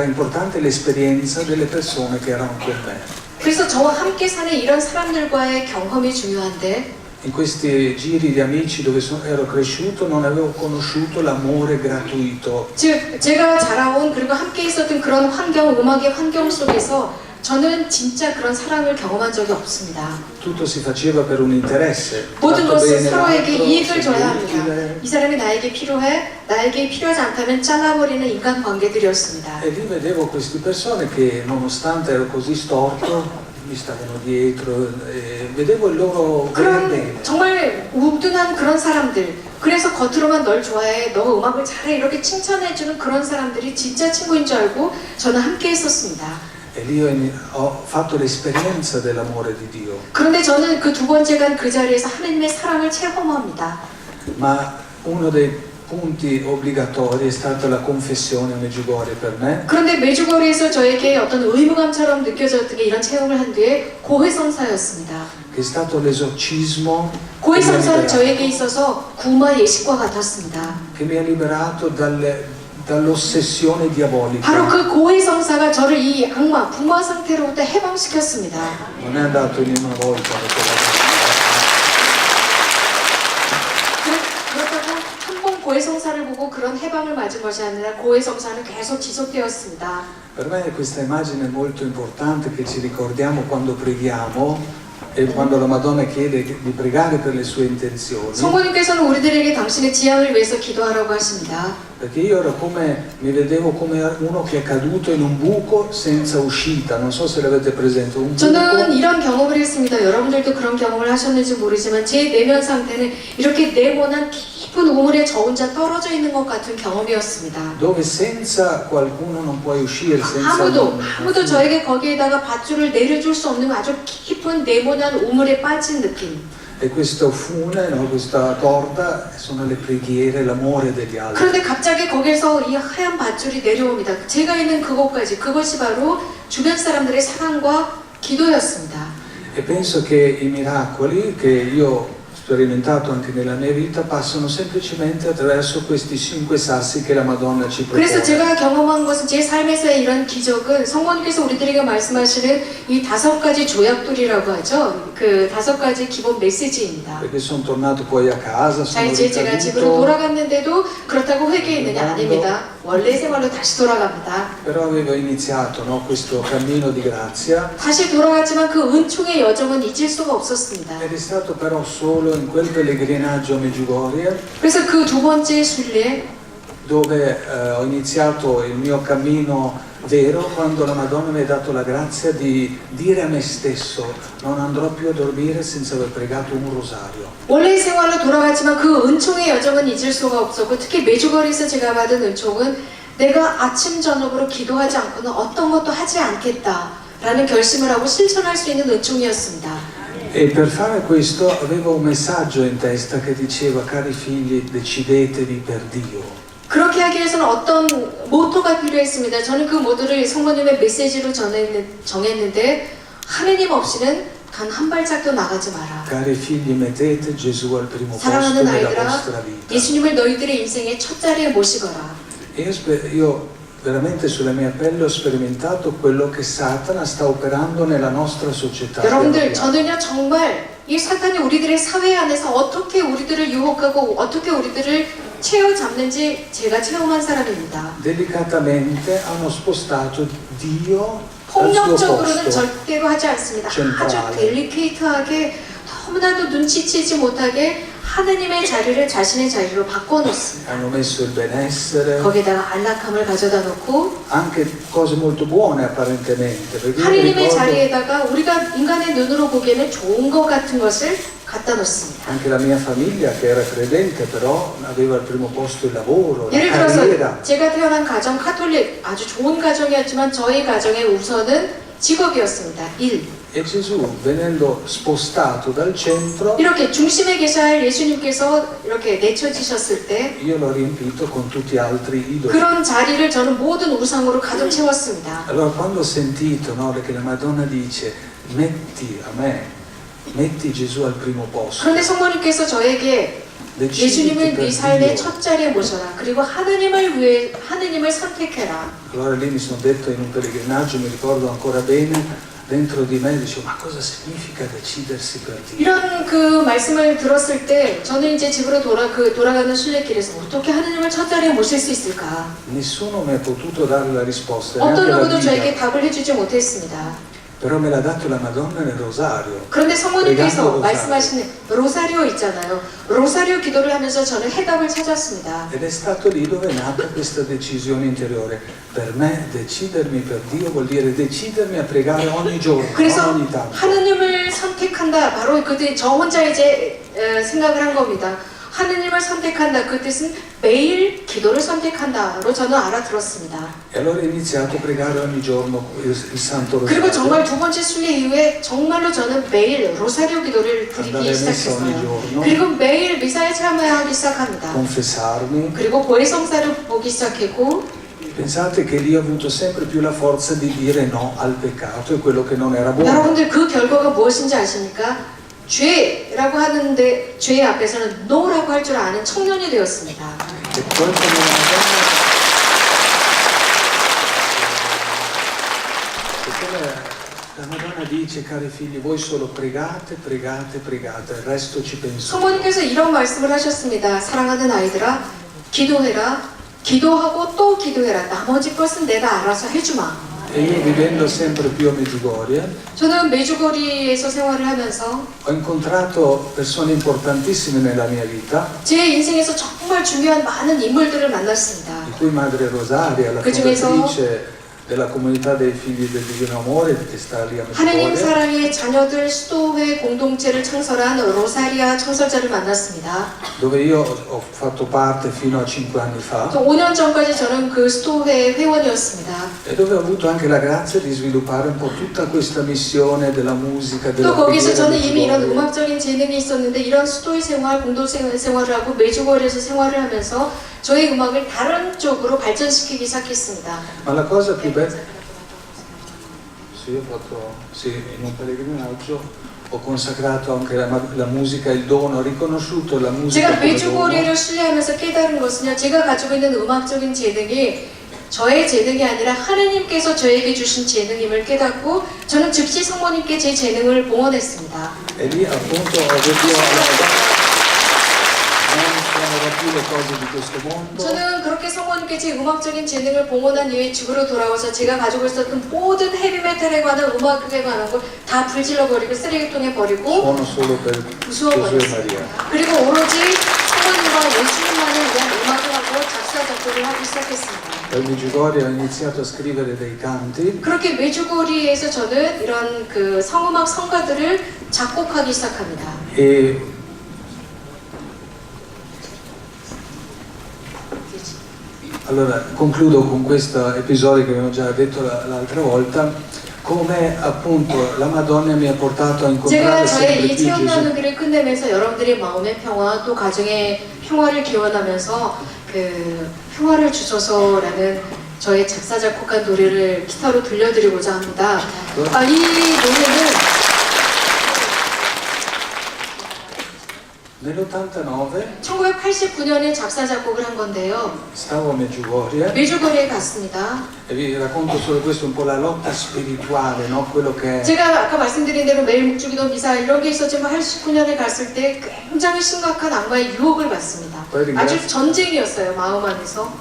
[SPEAKER 2] importante l'esperienza delle persone che erano con me.
[SPEAKER 1] 그래서 저와 함께 사는 이런 사람들과의 경험이 중요한데
[SPEAKER 2] In questi giri di amici dove ero cresciuto non avevo conosciuto l'amore gratuito.
[SPEAKER 1] 즉 제가 자라온 그리고 함께 있었던 그런 환경, 음악의 환경 속에서 저는 진짜 그런 사랑을 경험한 적이 없습니다.
[SPEAKER 2] Tutto si faceva per un interesse.
[SPEAKER 1] 모든
[SPEAKER 2] Fatto
[SPEAKER 1] 것은
[SPEAKER 2] bene
[SPEAKER 1] 서로에게
[SPEAKER 2] l'altro,
[SPEAKER 1] 이익을 줘야
[SPEAKER 2] sei
[SPEAKER 1] 합니다.
[SPEAKER 2] utile.
[SPEAKER 1] 이 사람이 나에게 필요해, 나에게 필요하지 않다면 잘라버리는 인간관계들이었습니다.
[SPEAKER 2] E lì vedevo queste persone che nonostante ero così storto mi stavano dietro e vedevo il loro voler bene.
[SPEAKER 1] 그런 정말 우둔한 그런 사람들, 그래서 겉으로만 널 좋아해, 너 음악을 잘해 이렇게 칭찬해주는 그런 사람들이 진짜 친구인 줄 알고 저는 함께 했었습니다.
[SPEAKER 2] E lì ho fatto l'esperienza dell'amore di Dio.
[SPEAKER 1] 그런데 저는 그 두 번째 간 그 자리에서 하나님의 사랑을 체험합니다.
[SPEAKER 2] Ma uno dei punti obbligatori è stata la confessione a Medjugorje per me.
[SPEAKER 1] 그런데 메주거리에서 저에게 어떤 의무감처럼 느껴졌던 게 이런 체험을 한 뒤에 고해성사였습니다.
[SPEAKER 2] Che è stato l'esorcismo
[SPEAKER 1] 고해성사는 저에게 있어서 구마 예식과 같았습니다.
[SPEAKER 2] che mi ha liberato dall'ossessione diabolica.
[SPEAKER 1] 바로 그 고해성사가 저를 이 악마, 부마 상태로부터 해방시켰습니다.
[SPEAKER 2] Non è andato in una volta perché
[SPEAKER 1] 그렇다고 한 번 고해성사를 보고 그런 해방을 맞은 것이 아니라 고해성사는 계속 지속되었습니다.
[SPEAKER 2] per me questa immagine è molto importante che ci ricordiamo quando preghiamo e quando la Madonna chiede di pregare per le sue intenzioni.
[SPEAKER 1] 성모님께서는 우리들에게 당신의 지향을 위해서 기도하라고 하십니다.
[SPEAKER 2] Perché io mi vedevo come uno che è caduto in un buco senza uscita, non so se l'avete presente, un
[SPEAKER 1] 저는
[SPEAKER 2] buco
[SPEAKER 1] 이런 경험을 했습니다. 여러분들도 그런 경험을 하셨는지 모르지만 제 내면 상태는 이렇게 네모난 깊은 우물에 저 혼자 떨어져 있는 것 같은 경험이었습니다.
[SPEAKER 2] dove senza qualcuno non puoi uscire, senza
[SPEAKER 1] 아무도 저에게 거기에다가 밧줄을 내려줄 수 없는 아주 깊은 네모난 우물에 빠진 느낌.
[SPEAKER 2] E questo fune, no, questa corda sono le preghiere, l'amore degli altri.
[SPEAKER 1] 그런데 갑자기 거기서 이 하얀 밧줄이 내려옵니다. 제가 있는 그곳까지, 그것이 바로 주변 사람들의 사랑과 기도였습니다.
[SPEAKER 2] E penso che i miracoli che io ho sperimentato anche nella mia vita passano semplicemente attraverso questi 5 sassi che la Madonna ci
[SPEAKER 1] 그래서
[SPEAKER 2] propone.
[SPEAKER 1] 제가 경험한 것은 제 삶에서의 이런 기적은 성모님께서 우리들에게 말씀하시는 이 5가지 조약돌이라고 하죠. 그 5가지 기본 메시지입니다.
[SPEAKER 2] Perché sono tornato poi a casa,
[SPEAKER 1] 자,
[SPEAKER 2] sono
[SPEAKER 1] 이제 제가 집으로
[SPEAKER 2] ricaduto,
[SPEAKER 1] 돌아갔는데도 그렇다고 회개했느냐? 아닙니다. 원래 생활로 다시 돌아갑니다.
[SPEAKER 2] però avevo iniziato, no, questo cammino di grazia
[SPEAKER 1] 다시 돌아갔지만 그 은총의 여정은 잊을 수가 없었습니다.
[SPEAKER 2] ed è stato però solo in quel pellegrinaggio a Medjugorje
[SPEAKER 1] 그래서 그 두 번째 순례
[SPEAKER 2] dove ho iniziato il mio cammino vero quando la Madonna mi ha dato la grazia di dire a me stesso non andrò più a dormire senza aver pregato un rosario.
[SPEAKER 1] 원래 생활로 돌아갔지만 그 은총의 여정은 잊을 수가 없었고 특히 메주거리에서 제가 받은 은총은 내가 아침 저녁으로 기도하지 않고는 어떤 것도 하지 않겠다라는 결심을 하고 실천할 수 있는 은총이었습니다.
[SPEAKER 2] E per fare questo avevo un messaggio in testa che diceva cari figli decidetevi per Dio.
[SPEAKER 1] 그렇게 하기 위해서는 어떤 모토가 필요했습니다. 저는 그 모토를 성모님의 메시지로 정했는데 하느님 없이는 단 한 발짝도 나가지 마라.
[SPEAKER 2] Cari figli mettete Gesù al primo posto
[SPEAKER 1] 사랑하는
[SPEAKER 2] della
[SPEAKER 1] 아이들아,
[SPEAKER 2] vostra vita.
[SPEAKER 1] 예수님을 너희들의 인생의 첫 자리에 모시거라.
[SPEAKER 2] E io veramente sulla mia pelle ho sperimentato quello che Satana sta operando nella nostra società.
[SPEAKER 1] 여러분들, 저는요 정말 이 사탄이 우리들의 사회 안에서 어떻게 우리들을 유혹하고 어떻게 우리들을 채워잡는지 제가 체험한 사람입니다.
[SPEAKER 2] Delicatamente hanno spostato Dio al suo
[SPEAKER 1] 폭력적으로는
[SPEAKER 2] posto.
[SPEAKER 1] 절대로 하지 않습니다. 아주 델리케이트하게 너무나도 눈치채지 못하게 하느님의 자리를 자신의 자리로 바꿔놓습니다.
[SPEAKER 2] hanno messo il benessere,
[SPEAKER 1] 거기다가 안락함을 가져다 놓고
[SPEAKER 2] anche cose molto buone apparentemente, perché io mi
[SPEAKER 1] 하느님의
[SPEAKER 2] ricordo
[SPEAKER 1] 자리에다가 우리가 인간의 눈으로 보기에는 좋은 것 같은 것을 갖다 놓습니다.
[SPEAKER 2] anche la mia famiglia che era credente però aveva al primo posto il lavoro, la
[SPEAKER 1] 예를
[SPEAKER 2] carriera.
[SPEAKER 1] 들어서 제가 태어난 가정 카톨릭 아주 좋은 가정이었지만 저희 가정의 우선은 직업이었습니다. 일.
[SPEAKER 2] E Gesù, venendo spostato dal centro,
[SPEAKER 1] 이렇게 중심에 계셔야 할 예수님께서 이렇게 내쳐지셨을 때
[SPEAKER 2] io l'ho riempito con tutti altri idoli.
[SPEAKER 1] 그런 자리를 저는 모든 우상으로 가득 채웠습니다.
[SPEAKER 2] Allora quando ho sentito, no, che la Madonna dice metti a me, metti Gesù al primo posto,
[SPEAKER 1] 그런데 성모님께서 저에게
[SPEAKER 2] deciditi
[SPEAKER 1] 예수님을
[SPEAKER 2] per
[SPEAKER 1] 네 삶의
[SPEAKER 2] Dio.
[SPEAKER 1] 첫 자리에 모셔라. 그리고 하느님을 위해 하느님을 선택해라.
[SPEAKER 2] Allora lì mi sono detto in un pellegrinaggio, mi ricordo ancora bene, dentro di me dicevo ma cosa significa decidersi per Dio?
[SPEAKER 1] 이런 그 말씀을 들었을 때 저는 이제 집으로 돌아가는 순례길에서 어떻게 하느님을 첫 자리에 모실 수 있을까?
[SPEAKER 2] Nessuno mi ha potuto dare la risposta,
[SPEAKER 1] 어떤
[SPEAKER 2] neanche la
[SPEAKER 1] 누구도 저에게
[SPEAKER 2] Bibbia,
[SPEAKER 1] 답을 해주지 못했습니다.
[SPEAKER 2] però me l'ha dato la Madonna nel rosario.
[SPEAKER 1] 그런데 성모님께서
[SPEAKER 2] 로사리오.
[SPEAKER 1] 말씀하시는 로사리오 있잖아요. 로사리오 기도를 하면서 저는 해답을 찾았습니다.
[SPEAKER 2] Ed è stato lì dove è nata questa decisione interiore. Per me decidermi per Dio vuol dire decidermi a pregare ogni giorno, non
[SPEAKER 1] 그래서
[SPEAKER 2] ogni tanto.
[SPEAKER 1] 하느님을 선택한다. 바로 그때 저 혼자 이제 생각을 한 겁니다. 하느님을 선택한다. 그 뜻은 매일 기도를 선택한다로 저는 알아들었습니다.
[SPEAKER 2] E allora ho iniziato a pregare ogni giorno il Santo
[SPEAKER 1] 그리고
[SPEAKER 2] Rosario.
[SPEAKER 1] 정말 두 번째 순례 이후에 정말로 저는 매일 로사리오 기도를 드리기
[SPEAKER 2] Andare a messa ogni
[SPEAKER 1] 시작했어요.
[SPEAKER 2] giorno,
[SPEAKER 1] 그리고 매일 미사에 참여하기 시작합니다.
[SPEAKER 2] confessarmi.
[SPEAKER 1] 그리고 고해성사를 보기 시작했고
[SPEAKER 2] Pensate che lì ho avuto sempre più la forza di dire no al peccato e quello che non era buono.
[SPEAKER 1] 여러분들 그 결과가 무엇인지 아십니까? 죄라고 하는데 죄 앞에서는 no라고 할 줄 아는 청년이 되었습니다.
[SPEAKER 2] E poi come la Madonna dice, cari figli, voi solo pregate, pregate, pregate, il resto ci penso.
[SPEAKER 1] 성모님께서 이런 말씀을 하셨습니다. 사랑하는 아이들아, 기도해라. 기도하고 또 기도해라. 나머지 것은 내가 알아서 해주마.
[SPEAKER 2] E io vivendo sempre più a Medjugorje
[SPEAKER 1] 저는 메주거리에서 생활을 하면서
[SPEAKER 2] ho incontrato persone importantissime nella mia vita,
[SPEAKER 1] 제 인생에서 정말 중요한 많은 인물들을 만났습니다.
[SPEAKER 2] di cui Madre Rosaria, la
[SPEAKER 1] 그 중에서
[SPEAKER 2] fondatrice della comunità dei figli del Divino Amore che sta lì a
[SPEAKER 1] 하느님
[SPEAKER 2] Medjugorje,
[SPEAKER 1] 사랑의 자녀들 수도회 공동체를 창설한 로사리아 창설자를 만났습니다.
[SPEAKER 2] dove io ho fatto parte fino a 5 anni fa
[SPEAKER 1] 5년 전까지 저는 그 수도회 회원이었습니다.
[SPEAKER 2] e dove ho avuto anche la grazia di sviluppare un po' tutta questa missione della musica, della
[SPEAKER 1] 또 거기서
[SPEAKER 2] preghiera
[SPEAKER 1] 저는
[SPEAKER 2] di
[SPEAKER 1] 이미 이런
[SPEAKER 2] Medjugorje.
[SPEAKER 1] 음악적인 재능이 있었는데 이런 수도회 생활, 공동체 생활을 하고 메주거리에서 생활을 하면서 저의 음악을 다른 쪽으로 발전시키기 시작했습니다.
[SPEAKER 2] Ma la cosa più bella, sì, ho fatto, sì, in un pellegrinaggio ho consacrato anche la musica, il dono, ho riconosciuto la musica
[SPEAKER 1] 제가
[SPEAKER 2] come dono.
[SPEAKER 1] 메주거리를 순례하면서 깨달은 것은요, 제가 가지고 있는 음악적인 재능이 저의 재능이 아니라 하느님께서 저에게 주신 재능임을 깨닫고 저는 즉시 성모님께 제 재능을 봉헌했습니다.
[SPEAKER 2] E lì appunto ho detto non sono più le cose di questo mondo,
[SPEAKER 1] 저는 그렇게 성모님께 제 음악적인 재능을 봉헌한 이후에 집으로 돌아와서 제가 가지고 있었던 모든 헤비메탈에 관한 음악에 관한 걸 다 불질러 버리고 쓰레기통에 버리고
[SPEAKER 2] suono solo per Gesù e
[SPEAKER 1] 부수어버렸어요.
[SPEAKER 2] Maria.
[SPEAKER 1] 그리고 오로지 성모님과 예수님만을 위한 음악을 하고 작사 작곡을 하기 시작했습니다.
[SPEAKER 2] A Medjugorje ho iniziato a scrivere dei canti
[SPEAKER 1] 그렇게 메주거리에서 저는 이런 그 성음악 성가들을 작곡하기 시작합니다.
[SPEAKER 2] e allora concludo con questo episodio che avevo già detto l'altra volta, come appunto la Madonna mi ha portato a
[SPEAKER 1] 제가
[SPEAKER 2] incontrare
[SPEAKER 1] 저의
[SPEAKER 2] sempre
[SPEAKER 1] 이
[SPEAKER 2] più
[SPEAKER 1] 체험
[SPEAKER 2] Gesù.
[SPEAKER 1] 나누기를 끝내면서 여러분들의 마음의 평화 또 가정의 평화를 기원하면서 그 평화를 주소서라는 저의 작사 작곡한 노래를 기타로 들려드리고자 합니다. 이 노래는
[SPEAKER 2] Nell'89
[SPEAKER 1] 1989년에 작사 작곡을 한 건데요.
[SPEAKER 2] stavo a Medjugorje
[SPEAKER 1] 메주거리에 갔습니다.
[SPEAKER 2] e vi racconto solo questo, un po' la lotta spirituale, no? Quello che è.
[SPEAKER 1] 제가 아까 말씀드린 대로 매일 묵주기도 미사 이런 게 있었지만 89년에 갔을 때 굉장히 심각한 악마의 유혹을 받습니다. 아주 전쟁이었어요, 마음 안에서.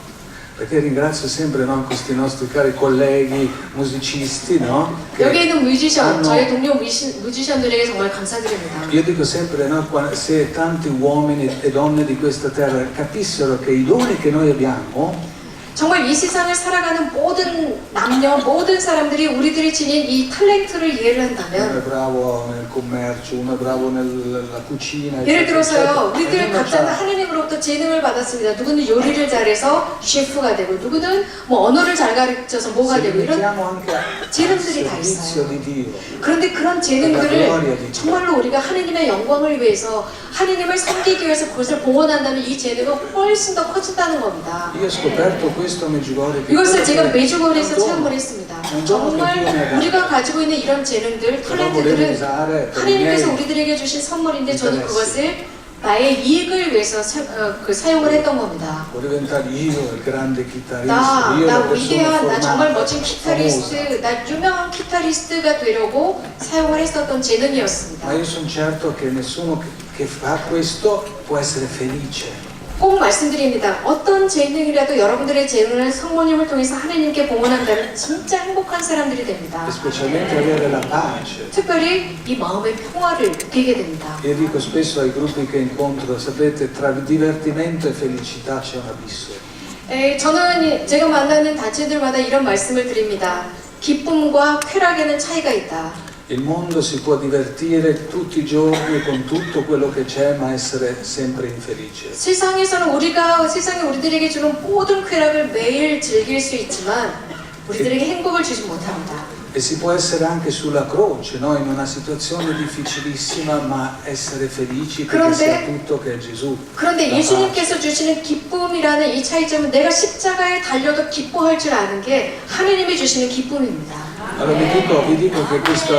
[SPEAKER 2] perché ringrazio sempre no, questi nostri cari colleghi musicisti, no? che
[SPEAKER 1] 여기 있는 뮤지션,
[SPEAKER 2] hanno-
[SPEAKER 1] 저희 동료 뮤지션들에게 정말 감사드립니다.
[SPEAKER 2] Io dico sempre, no, se tanti uomini e donne di questa terra capissero che i doni che noi abbiamo,
[SPEAKER 1] 정말 이 세상을 살아가는 모든 남녀, 모든 사람들이 우리들이 지닌 이 탤런트를 이해를
[SPEAKER 2] uno è
[SPEAKER 1] 한다면
[SPEAKER 2] bravo nel commercio, uno è bravo nella cucina,
[SPEAKER 1] 예를
[SPEAKER 2] eccetera,
[SPEAKER 1] 들어서요,
[SPEAKER 2] eccetera.
[SPEAKER 1] 우리들
[SPEAKER 2] E uno
[SPEAKER 1] 각자는
[SPEAKER 2] c'ha-
[SPEAKER 1] 하느님으로부터 재능을 받았습니다. 누구는 요리를 잘해서 셰프가 되고, 누구는 뭐 언어를 잘 가르쳐서 뭐가
[SPEAKER 2] se
[SPEAKER 1] 되고,
[SPEAKER 2] li
[SPEAKER 1] 이런
[SPEAKER 2] mettiamo anche al
[SPEAKER 1] 재능들이 다
[SPEAKER 2] servizio
[SPEAKER 1] 있어요.
[SPEAKER 2] di Dio.
[SPEAKER 1] 그런데 그런 재능들을 정말로 우리가 하느님의 영광을 위해서, 하느님을 섬기기 위해서 그것을 봉헌한다면 이 재능은 훨씬 더 커진다는 겁니다.
[SPEAKER 2] Io ho scoperto questo a Medjugorje. che
[SPEAKER 1] 이것을
[SPEAKER 2] quello
[SPEAKER 1] 제가
[SPEAKER 2] che-
[SPEAKER 1] 메주거리에서
[SPEAKER 2] è un dono.
[SPEAKER 1] 체험을 했습니다.
[SPEAKER 2] è un dono che Dio mi ha
[SPEAKER 1] 정말
[SPEAKER 2] dato.
[SPEAKER 1] 우리가 가지고 있는 이런 재능들,
[SPEAKER 2] che non volevo
[SPEAKER 1] 탤런트들은
[SPEAKER 2] usare per i
[SPEAKER 1] 하나님께서
[SPEAKER 2] miei
[SPEAKER 1] 우리들에게 주신 선물인데 저는
[SPEAKER 2] interessi.
[SPEAKER 1] 그것을 나의 이익을 위해서 사용을 했던 겁니다.
[SPEAKER 2] volevo diventare io il grande chitarrista,
[SPEAKER 1] 나
[SPEAKER 2] io la persona
[SPEAKER 1] 위대한, 나 정말
[SPEAKER 2] formata,
[SPEAKER 1] 멋진
[SPEAKER 2] famosa.
[SPEAKER 1] 기타리스트, 나 유명한 기타리스트가 되려고 사용을 했었던 재능이었습니다.
[SPEAKER 2] Ma io sono certo che nessuno che fa questo può essere felice.
[SPEAKER 1] 꼭 말씀드립니다. 어떤 재능이라도 여러분들의 재능을 성모님을 통해서 하나님께 봉헌한다면 진짜 행복한 사람들이 됩니다.
[SPEAKER 2] E specialmente avere la pace.
[SPEAKER 1] 특별히 이 마음의 평화를 느끼게 됩니다.
[SPEAKER 2] Io dico spesso ai gruppi che incontro, sapete, tra divertimento e felicità c'è un abisso.
[SPEAKER 1] 저는 제가 만나는 단체들마다 이런 말씀을 드립니다. 기쁨과 쾌락에는 차이가 있다.
[SPEAKER 2] Il mondo si può divertire tutti i giorni con tutto quello che c'è, ma essere sempre infelice.
[SPEAKER 1] 세상에서는 세상이 우리들에게 주는 모든 쾌락을 매일 즐길 수 있지만 우리들에게 행복을 주지 못합니다.
[SPEAKER 2] E si può essere anche sulla croce, no? In una situazione difficilissima, ma essere felici perché
[SPEAKER 1] 그런데-
[SPEAKER 2] si ha tutto che è Gesù.
[SPEAKER 1] 그런데
[SPEAKER 2] La pace.
[SPEAKER 1] 예수님께서 주시는 기쁨이라는 이 차이점은 내가 십자가에 달려도 기뻐할 줄 아는 게 하나님이 주시는 기쁨입니다.
[SPEAKER 2] Allora vi dico che questa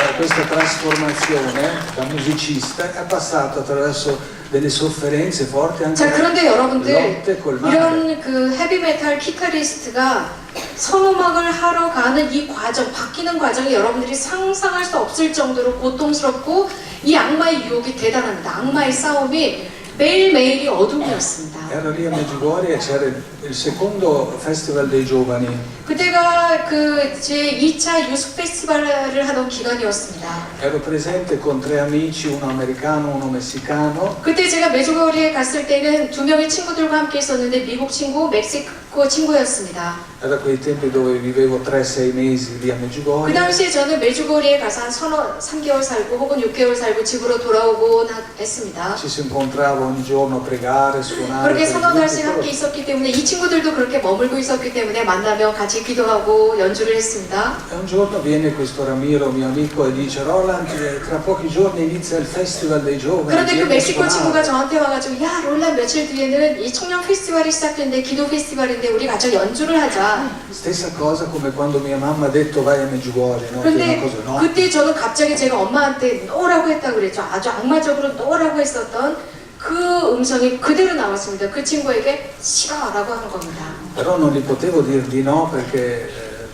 [SPEAKER 2] trasformazione da musicista è passata attraverso delle sofferenze forti, anche
[SPEAKER 1] 자, 그런데 여러분들
[SPEAKER 2] lotte col male.
[SPEAKER 1] 이런 그 헤비메탈 기타리스트가 성음악을 하러 가는 이 과정, 바뀌는 과정이 여러분들이 상상할 수 없을 정도로 고통스럽고 이 악마의 유혹이 대단합니다. 악마의 싸움이 매일매일이 어둠이었습니다.
[SPEAKER 2] Ero lì a Medjugorje e c'era il secondo festival dei giovani.
[SPEAKER 1] 그때가 그 제 2차 유스 페스티벌을 하던 기간이었습니다.
[SPEAKER 2] Ero presente con tre amici, uno americano, uno messicano.
[SPEAKER 1] 그때 제가 메주거리에 갔을 때는 두 명의 친구들과 함께 있었는데 미국 친구, 멕시코 친구였습니다.
[SPEAKER 2] Era quei tempi dove vivevo 3-6 mesi lì a
[SPEAKER 1] 그
[SPEAKER 2] Medjugorje.
[SPEAKER 1] 당시에 저는 메주거리에 가서 한 3개월 살고 혹은 6개월 살고 집으로 돌아오곤 했습니다.
[SPEAKER 2] Ci si incontrava ogni giorno a pregare, suonare.
[SPEAKER 1] 그렇게
[SPEAKER 2] per
[SPEAKER 1] 서너 달씩
[SPEAKER 2] tutti.
[SPEAKER 1] 함께 있었기 때문에 이 친구들도 그렇게 머물고 있었기 때문에 만나며 같이 기도하고 연주를 했습니다.
[SPEAKER 2] E un giorno viene questo Ramiro, mio amico, e dice: Roland, tra pochi giorni inizia il festival dei giovani.
[SPEAKER 1] 그런데 그
[SPEAKER 2] vieni a
[SPEAKER 1] 멕시코 친구가
[SPEAKER 2] suonare."
[SPEAKER 1] 저한테 와가지고 야 롤란 며칠 뒤에는 이 청년 페스티벌이 시작된대 기도 페스티벌인데 우리 같이 연주를 하자.
[SPEAKER 2] Stessa cosa come quando mia mamma ha detto vai a Medjugorje, no? Che è
[SPEAKER 1] 그런데
[SPEAKER 2] una cosa, no?
[SPEAKER 1] 그때 저는 갑자기 제가 엄마한테 노라고 했다고 그랬죠. 아주 악마적으로 노라고 했었던 그 음성이 그대로 나왔습니다. 그 친구에게 싫어라고 한 겁니다.
[SPEAKER 2] Però non gli potevo dire di no perché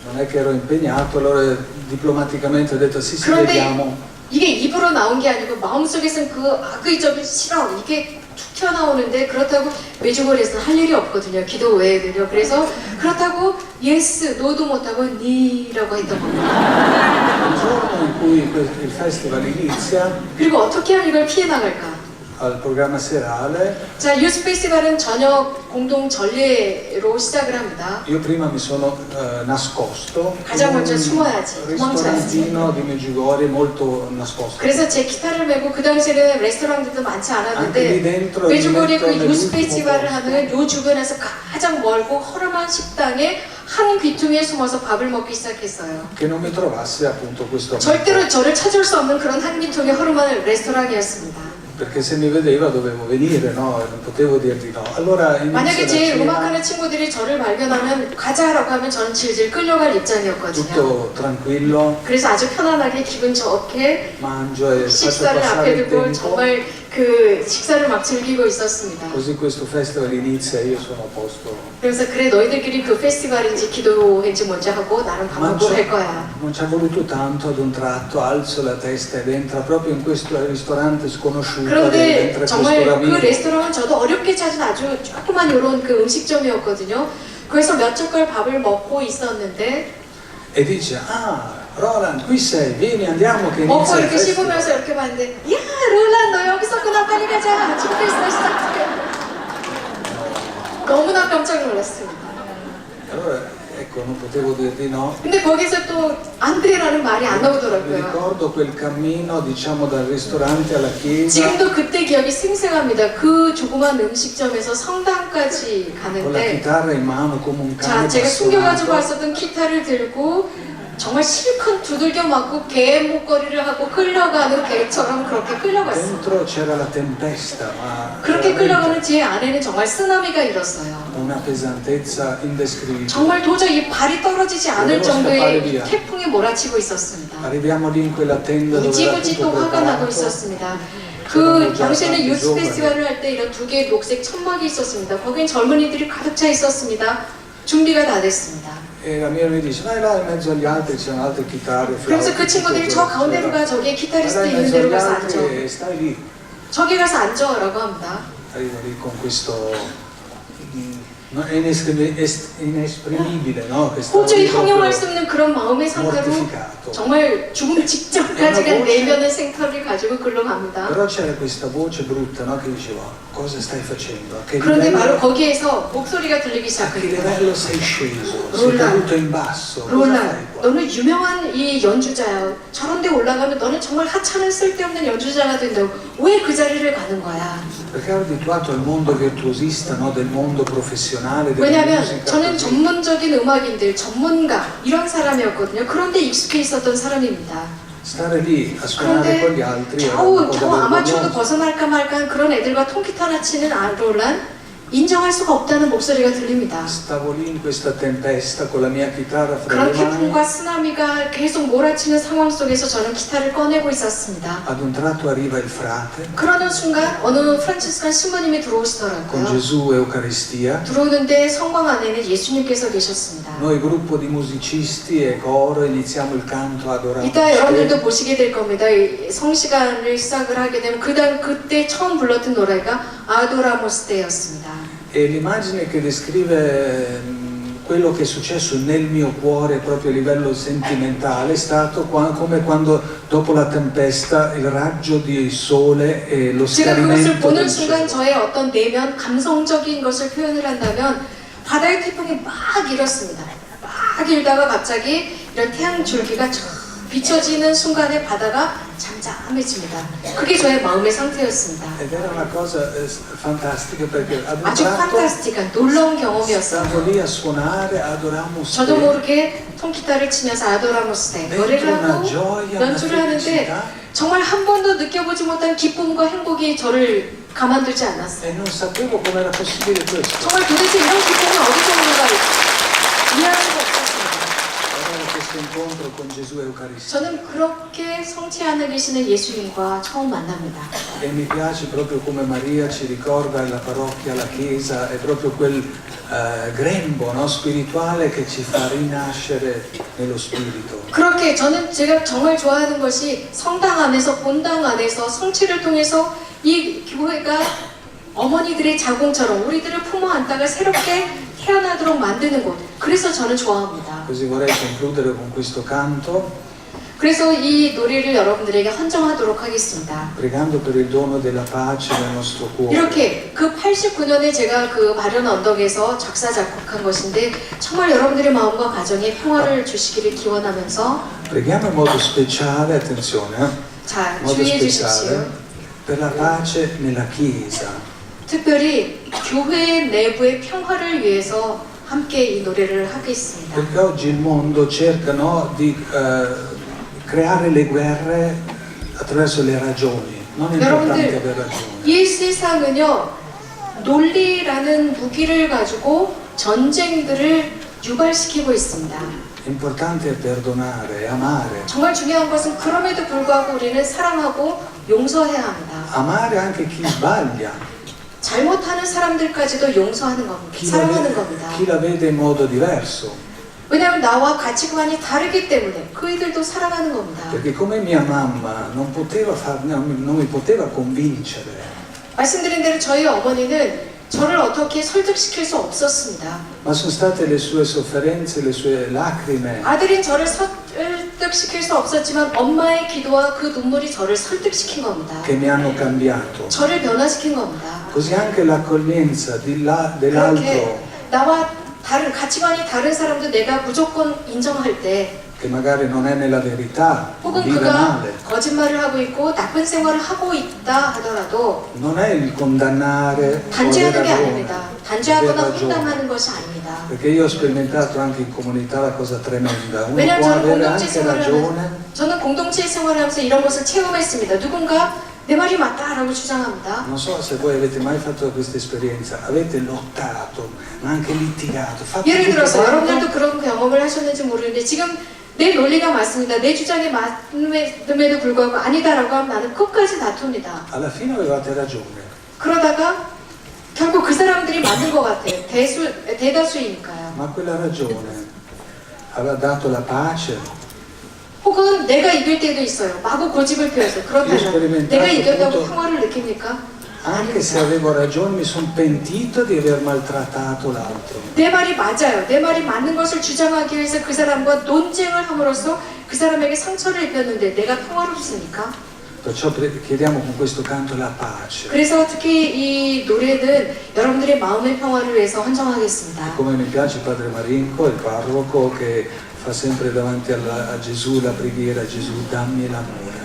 [SPEAKER 2] non è che ero impegnato, allora diplomaticamente ho detto sì,
[SPEAKER 1] 그런데
[SPEAKER 2] vediamo.
[SPEAKER 1] 이게 입으로 나온 게 아니고 마음속에서는 그 악의적인 싫어 이게 툭 튀어나오는데 그렇다고 메주거리에서는 할 일이 없거든요. 기도 외에는요. 그래서 그렇다고 예스, 노도 못하고 니라고 했던 겁니다.
[SPEAKER 2] Il giorno in cui il festival inizia,
[SPEAKER 1] 그리고 어떻게 하면 이걸 피해 나갈까?
[SPEAKER 2] al programma serale,
[SPEAKER 1] 자, 유스 페스티벌은 저녁 공동 전례로 시작을 합니다.
[SPEAKER 2] io prima mi sono nascosto
[SPEAKER 1] 가장
[SPEAKER 2] in
[SPEAKER 1] 먼저
[SPEAKER 2] un
[SPEAKER 1] 숨어야지, 도망쳐야지.
[SPEAKER 2] ristorantino di Medjugorje molto nascosto.
[SPEAKER 1] 그래서 제 기타를 메고 그 당시에는 레스토랑들도 많지
[SPEAKER 2] Anche lì
[SPEAKER 1] 않았는데
[SPEAKER 2] dentro
[SPEAKER 1] 메주거리 그
[SPEAKER 2] mi metto
[SPEAKER 1] 유스
[SPEAKER 2] nell'ultimo
[SPEAKER 1] 페스티벌을
[SPEAKER 2] posto.
[SPEAKER 1] 하는 요 주변에서 가장 멀고 허름한 식당에 한 귀퉁이에 숨어서 밥을 먹기 시작했어요.
[SPEAKER 2] Che non mi trovasse appunto questo amico.
[SPEAKER 1] 절대로 저를 찾을 수 없는 그런 한 귀퉁이 허름한 레스토랑이었습니다.
[SPEAKER 2] Perché se mi vedeva dovevo venire, no? Non potevo dir di no. Allora inizia
[SPEAKER 1] 만약에
[SPEAKER 2] la
[SPEAKER 1] 제
[SPEAKER 2] cena,
[SPEAKER 1] 음악하는 친구들이 저를 발견하면 가자라고 하면 저는 질질 끌려갈 입장이었거든요.
[SPEAKER 2] tutto tranquillo,
[SPEAKER 1] 그래서 아주 편안하게 기분 좋게
[SPEAKER 2] mangio e faccio
[SPEAKER 1] 식사를
[SPEAKER 2] passare
[SPEAKER 1] 앞에
[SPEAKER 2] il
[SPEAKER 1] 두고
[SPEAKER 2] tempo.
[SPEAKER 1] 정말 그 식사를 막 즐기고 있었습니다.
[SPEAKER 2] Così questo festival inizia e io sono a posto.
[SPEAKER 1] 그래서 그래 너희들끼리 그 페스티벌인지 기도인지 먼저 하고 나는 밥 먹고 할 거야.
[SPEAKER 2] Non ci è voluto tanto, ad un tratto alzo la testa ed entra proprio in questo ristorante sconosciuto.
[SPEAKER 1] 그런데
[SPEAKER 2] entra
[SPEAKER 1] 정말
[SPEAKER 2] questo
[SPEAKER 1] 그
[SPEAKER 2] Ramiro.
[SPEAKER 1] 레스토랑은 저도 어렵게 찾은 아주 조그만 이런 그 음식점이었거든요. 그래서 몇 젓갈 밥을 먹고 있었는데
[SPEAKER 2] e dice, ah, Roland, qui sei, vieni, andiamo che
[SPEAKER 1] 먹고
[SPEAKER 2] inizia il
[SPEAKER 1] 이렇게 씹으면서
[SPEAKER 2] festival.
[SPEAKER 1] 이렇게 봤는데 야 롤란 너 여기 있었구나 빨리 가자 지금 페스티벌 시작해 너무나 깜짝 놀랐습니다.
[SPEAKER 2] Allora, ecco, non potevo dir di no.
[SPEAKER 1] 근데 거기서 또 안 돼라는 말이 안
[SPEAKER 2] Mi
[SPEAKER 1] 나오더라고요.
[SPEAKER 2] ricordo quel cammino, diciamo, dal ristorante alla chiesa,
[SPEAKER 1] 지금도 그때 기억이 생생합니다. 그 조그만 음식점에서 성당까지
[SPEAKER 2] con la
[SPEAKER 1] 가는데
[SPEAKER 2] chitarra in mano come un
[SPEAKER 1] 자
[SPEAKER 2] cane
[SPEAKER 1] 제가 숨겨가지고
[SPEAKER 2] bastonato.
[SPEAKER 1] 왔었던 기타를 들고 정말 실컷 두들겨 맞고 개 목걸이를 하고 끌려가는 개처럼 그렇게 끌려갔어요.
[SPEAKER 2] Dentro c'era la tempesta, ma
[SPEAKER 1] 그렇게
[SPEAKER 2] veramente
[SPEAKER 1] 끌려가는 제 안에는 정말 쓰나미가 일었어요.
[SPEAKER 2] una pesantezza indescrivibile.
[SPEAKER 1] 정말 도저히 발이 떨어지지 않을
[SPEAKER 2] 그리고
[SPEAKER 1] 정도의
[SPEAKER 2] 스파르비아.
[SPEAKER 1] 태풍이 몰아치고 있었습니다.
[SPEAKER 2] Arriviamo lì in quella tenda dove era
[SPEAKER 1] 우지부지
[SPEAKER 2] tutto
[SPEAKER 1] 또 화가 나고
[SPEAKER 2] preparato.
[SPEAKER 1] 있었습니다. 그 당시에는 유스 페스티벌을 할 때 이런 두 개의 녹색 천막이 있었습니다. 거긴 젊은이들이 가득 차 있었습니다. 준비가 다 됐습니다.
[SPEAKER 2] E la mia mi dice, vai là in mezzo agli altri, c'erano altre chitarre,
[SPEAKER 1] 그래서 그
[SPEAKER 2] flauti,
[SPEAKER 1] 친구들이
[SPEAKER 2] tutto
[SPEAKER 1] 저
[SPEAKER 2] quello che
[SPEAKER 1] 가운데로
[SPEAKER 2] c'era.
[SPEAKER 1] 가 저기에
[SPEAKER 2] Vai
[SPEAKER 1] 기타리스트
[SPEAKER 2] là in
[SPEAKER 1] 있는
[SPEAKER 2] mezzo
[SPEAKER 1] 데로
[SPEAKER 2] agli
[SPEAKER 1] 가서
[SPEAKER 2] altri
[SPEAKER 1] 앉아.
[SPEAKER 2] e stai lì.
[SPEAKER 1] 저기 가서 앉아라고 합니다.
[SPEAKER 2] Arrivo lì con questo no, è inesprimibile, no? Che stavo
[SPEAKER 1] 도저히
[SPEAKER 2] lì
[SPEAKER 1] 형용할
[SPEAKER 2] proprio
[SPEAKER 1] 수 없는 그런 마음의 상태로
[SPEAKER 2] mortificato.
[SPEAKER 1] 정말 죽음 직전까지가 내면의 생터를 가지고 글로 갑니다.
[SPEAKER 2] Però c'era questa voce brutta, no? Che diceva, cosa stai facendo? A che
[SPEAKER 1] 그런데 바로
[SPEAKER 2] livello,
[SPEAKER 1] 거기에서 목소리가 들리기
[SPEAKER 2] a che
[SPEAKER 1] 시작합니다.
[SPEAKER 2] livello sei sceso? Sei
[SPEAKER 1] Roland.
[SPEAKER 2] caduto in basso? Cosa fai
[SPEAKER 1] 롤란,
[SPEAKER 2] qua?
[SPEAKER 1] 너는 유명한 이 연주자야. 저런 데 올라가면 너는 정말 하찮은 쓸데없는 연주자가 된다고. 왜 그 자리를 가는 거야?
[SPEAKER 2] Perché ero abituato al mondo virtuosista, no? Del mondo professionale, della
[SPEAKER 1] 왜냐하면
[SPEAKER 2] musica.
[SPEAKER 1] 저는
[SPEAKER 2] così.
[SPEAKER 1] 전문적인 음악인들, 전문가 이런 사람이었거든요. 그런데 익숙해 있었던 사람입니다.
[SPEAKER 2] Stare lì a suonare con gli
[SPEAKER 1] 그런데
[SPEAKER 2] altri era un
[SPEAKER 1] 겨우
[SPEAKER 2] po'
[SPEAKER 1] 아마추어도
[SPEAKER 2] vergognoso.
[SPEAKER 1] 벗어날까 말까 그런 애들과 통기타나 치는 롤란 인정할 수가 없다는 목소리가 들립니다.
[SPEAKER 2] Stavo lì in questa tempesta con la mia chitarra fra
[SPEAKER 1] 그런
[SPEAKER 2] le mani.
[SPEAKER 1] 태풍과 쓰나미가 계속 몰아치는 상황 속에서 저는 기타를 꺼내고 있었습니다.
[SPEAKER 2] Ad un tratto arriva il frate
[SPEAKER 1] 그러는 순간 어느 프란치스칸 신부님이
[SPEAKER 2] con
[SPEAKER 1] 들어오시더라고요.
[SPEAKER 2] Gesù e Eucaristia.
[SPEAKER 1] 들어오는데 성광 안에는 예수님께서 계셨습니다.
[SPEAKER 2] Noi gruppo di musicisti e coro iniziamo il canto Adoramos
[SPEAKER 1] 이따
[SPEAKER 2] Te.
[SPEAKER 1] 여러분들도 보시게 될 겁니다. 이 성시간을 시작을 하게 되면 그때 처음 불렀던 노래가 아도라모스 때였습니다.
[SPEAKER 2] E l'immagine che descrive quello che è successo nel mio cuore proprio a livello sentimentale è stato come quando dopo la tempesta il raggio di sole e lo
[SPEAKER 1] 제가 그것을
[SPEAKER 2] schiarimento
[SPEAKER 1] 보는
[SPEAKER 2] del
[SPEAKER 1] 순간
[SPEAKER 2] cielo.
[SPEAKER 1] 저의 어떤 내면 감성적인 것을 표현을 한다면 바다의 태풍이 막 일었습니다. 막 일다가 갑자기 이런 태양 줄기가 쫙 비춰지는 순간에 바다가 잠잠해집니다. 그게 저의 마음의 상태였습니다.
[SPEAKER 2] Ed era una cosa fantastica perché ad un
[SPEAKER 1] 아주
[SPEAKER 2] tratto
[SPEAKER 1] 판타스틱한 놀라운 경험이었어요.
[SPEAKER 2] stavo lì a suonare Adoramos
[SPEAKER 1] 저도
[SPEAKER 2] Te.
[SPEAKER 1] 모르게 통기타를 치면서 아도라모스 때 노래를
[SPEAKER 2] Dentro una
[SPEAKER 1] 하고
[SPEAKER 2] gioia, una
[SPEAKER 1] 연주를 하는데
[SPEAKER 2] felicità
[SPEAKER 1] 정말 한 번도 느껴보지 못한 기쁨과 행복이 저를 가만두지 않았어요.
[SPEAKER 2] e non sapevo com'era possibile questo.
[SPEAKER 1] 정말 도대체 이런 기쁨이 어디서 오는가 이해할 수가 없었습니다.
[SPEAKER 2] Era questo incontro con Gesù e Eucaristia.
[SPEAKER 1] 저는 그렇게 성체 안에 계시는 예수님과 처음 만납니다.
[SPEAKER 2] E mi piace proprio come Maria ci ricorda la parrocchia, la chiesa, è proprio quel grembo, no, spirituale che ci fa rinascere nello spirito.
[SPEAKER 1] 그렇게 제가 정말 좋아하는 것이 성당 안에서 본당 안에서 성체를 통해서 이 교회가 어머니들의 자궁처럼 우리들을 품어 안다가 새롭게 태어나도록 만드는 곳. 그래서 저는 좋아합니다.
[SPEAKER 2] Così vorrei concludere con questo canto,
[SPEAKER 1] 그래서 이 노래를 여러분들에게 헌정하도록 하겠습니다.
[SPEAKER 2] pregando per il dono della pace nel nostro cuore.
[SPEAKER 1] 이렇게 그 89년에 제가 그 바른 언덕에서 작사 작곡한 것인데 정말 여러분들의 마음과 가정에 평화를 주시기를 기원하면서
[SPEAKER 2] Preghiamo in modo speciale, attenzione,
[SPEAKER 1] 자
[SPEAKER 2] in modo
[SPEAKER 1] 주의해
[SPEAKER 2] speciale,
[SPEAKER 1] 주십시오.
[SPEAKER 2] per la pace nella chiesa.
[SPEAKER 1] 특별히 교회 내부의 평화를 위해서 함께 이 노래를 하겠습니다.
[SPEAKER 2] Perché oggi il mondo cerca, no, di creare le guerre attraverso le ragioni. Non è importante
[SPEAKER 1] 여러분들,
[SPEAKER 2] aver ragione.
[SPEAKER 1] 이 세상은요 논리라는 무기를 가지고 전쟁들을 유발시키고 있습니다.
[SPEAKER 2] L'importante è perdonare, amare.
[SPEAKER 1] 정말 중요한 것은 그럼에도 불구하고 우리는 사랑하고 용서해야 합니다.
[SPEAKER 2] Amare anche chi sbaglia,
[SPEAKER 1] 잘못하는 사람들까지도 용서하는 겁니다. 사랑하는 겁니다.
[SPEAKER 2] chi la vede in modo diverso.
[SPEAKER 1] 왜냐하면 나와 가치관이 다르기 때문에 그이들도 사랑하는 겁니다.
[SPEAKER 2] Perché come mia mamma non mi poteva convincere.
[SPEAKER 1] 말씀드린 대로 저희 어머니는 저를 어떻게 설득시킬 수 없었습니다.
[SPEAKER 2] ma sono state le sue sofferenze, le sue lacrime
[SPEAKER 1] 아들인 저를 설득시킬 수 없었지만 엄마의 기도와 그 눈물이 저를 설득시킨 겁니다.
[SPEAKER 2] che mi hanno cambiato.
[SPEAKER 1] 저를 변화시킨 겁니다.
[SPEAKER 2] Così anche l'accoglienza
[SPEAKER 1] 그렇게
[SPEAKER 2] dell'altro
[SPEAKER 1] 나와 다른 가치관이 다른 사람도 내가 무조건 인정할 때
[SPEAKER 2] che magari non è nella verità,
[SPEAKER 1] 혹은
[SPEAKER 2] vive
[SPEAKER 1] 그가
[SPEAKER 2] male.
[SPEAKER 1] 거짓말을 하고 있고 나쁜 생활을 하고 있다 하더라도
[SPEAKER 2] Non è il condannare o aver
[SPEAKER 1] 단죄하는 게
[SPEAKER 2] ragione,
[SPEAKER 1] 아닙니다.
[SPEAKER 2] aver
[SPEAKER 1] 단죄하거나
[SPEAKER 2] ragione.
[SPEAKER 1] 혼담하는 것이 아닙니다.
[SPEAKER 2] Perché io ho sperimentato anche in comunità la cosa tremenda. Uno
[SPEAKER 1] 왜냐하면
[SPEAKER 2] può
[SPEAKER 1] 저는
[SPEAKER 2] avere
[SPEAKER 1] 공동체
[SPEAKER 2] anche
[SPEAKER 1] 생활을
[SPEAKER 2] ragione,
[SPEAKER 1] 하면서 저는 공동체 생활을 하면서 이런 것을 체험했습니다. 누군가 내 말이 맞다라고 주장합니다.
[SPEAKER 2] non so se voi avete mai fatto questa esperienza, avete lottato, ma anche litigato, fatto
[SPEAKER 1] 예를
[SPEAKER 2] tutto
[SPEAKER 1] 들어서
[SPEAKER 2] quanto,
[SPEAKER 1] 여러분들도 그런 경험을 하셨는지 모르는데 지금 내 논리가 맞습니다. 내 주장이 맞음에도 불구하고 아니다라고 하면 나는 끝까지 다툽니다.
[SPEAKER 2] alla fine avevate ragione.
[SPEAKER 1] 그러다가 결국 그 사람들이 맞는 것 같아요. 대다수이니까요.
[SPEAKER 2] Ma quella ragione aveva dato la pace,
[SPEAKER 1] 혹은 내가 이길 때도 있어요. 마구 고집을 피워서. 그렇다면 내가 이겼다고 평화를 느낍니까?
[SPEAKER 2] anche se avevo ragione mi sono pentito di aver maltrattato l'altro.
[SPEAKER 1] 내 말이 맞아요. 내 말이 맞는 것을 주장하기 위해서 그 사람과 논쟁을 함으로써 그 사람에게 상처를 입혔는데 내가 평화롭습니까?
[SPEAKER 2] Perciò chiediamo con questo canto la pace.
[SPEAKER 1] 그래서 특히 이 노래는 여러분들의 마음의 평화를 위해서 헌정하겠습니다.
[SPEAKER 2] Come mi piace Padre Marinco, il parroco, che fa sempre davanti a Gesù la preghiera: Gesù dammi l'amore.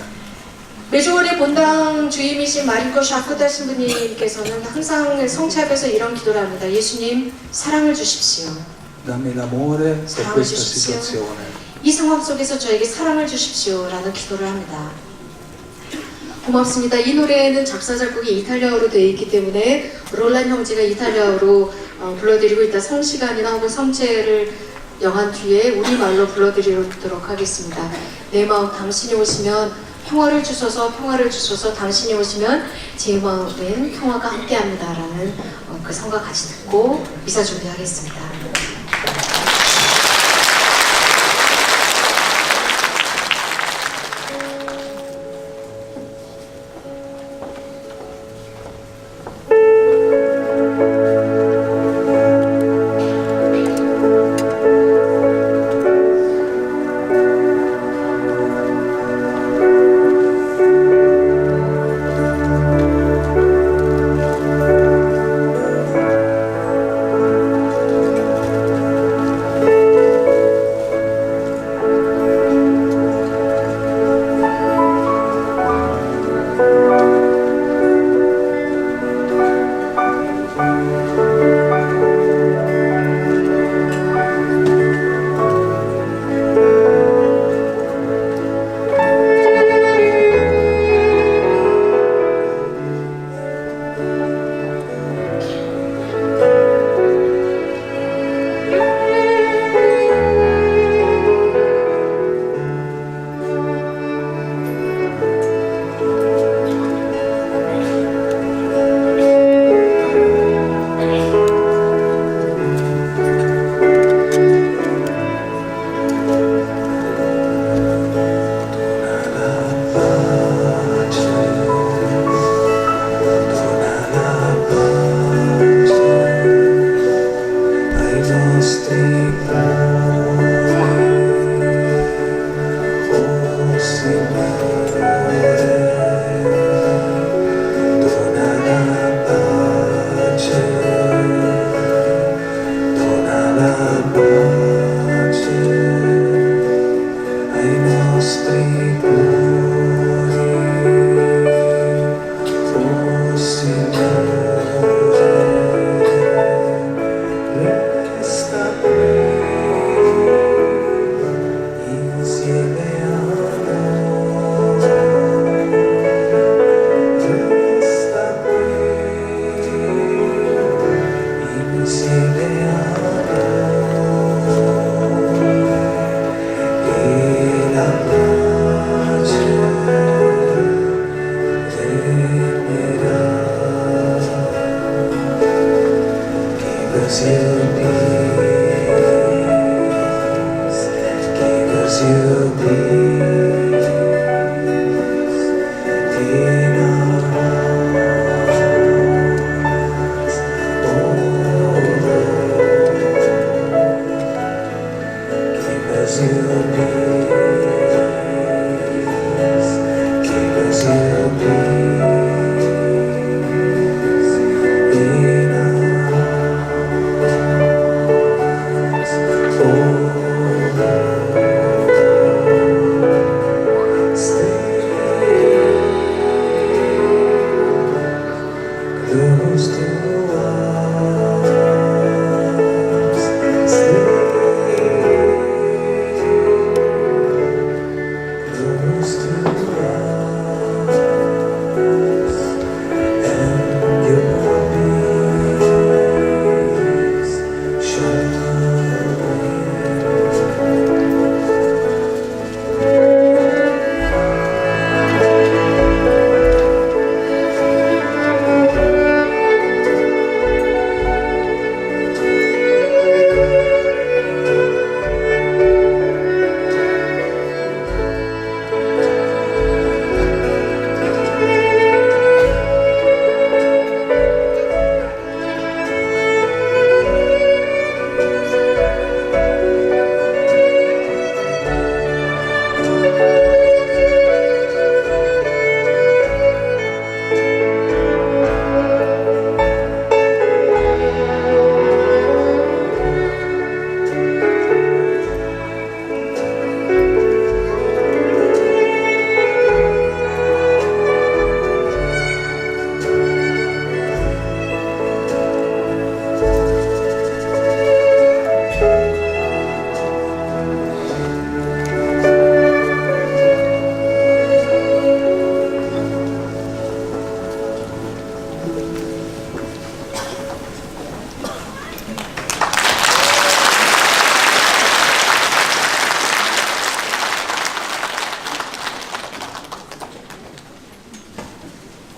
[SPEAKER 1] 매주월의 본당 주임이신 마린코 샤크다 신부님께서는 항상 성체 앞에서 이런 기도를 합니다. 예수님 사랑을 주십시오.
[SPEAKER 2] Dammi l'amore per
[SPEAKER 1] 사랑을
[SPEAKER 2] questa
[SPEAKER 1] 주십시오.
[SPEAKER 2] situazione.
[SPEAKER 1] 이 상황 속에서 저에게 사랑을 주십시오 라는 기도를 합니다. 고맙습니다. 이 노래는 작사 작곡이 이탈리아어로 되어 있기 때문에 롤란 형제가 이탈리아어로 불러드리고 있다. 성시간이나 혹은 성체를 영한 뒤에 우리말로 불러드리도록 하겠습니다. 내 마음 당신이 오시면 평화를 주소서 당신이 오시면 제 마음엔 평화가 함께합니다 라는 그 성가 같이 듣고 미사 준비하겠습니다.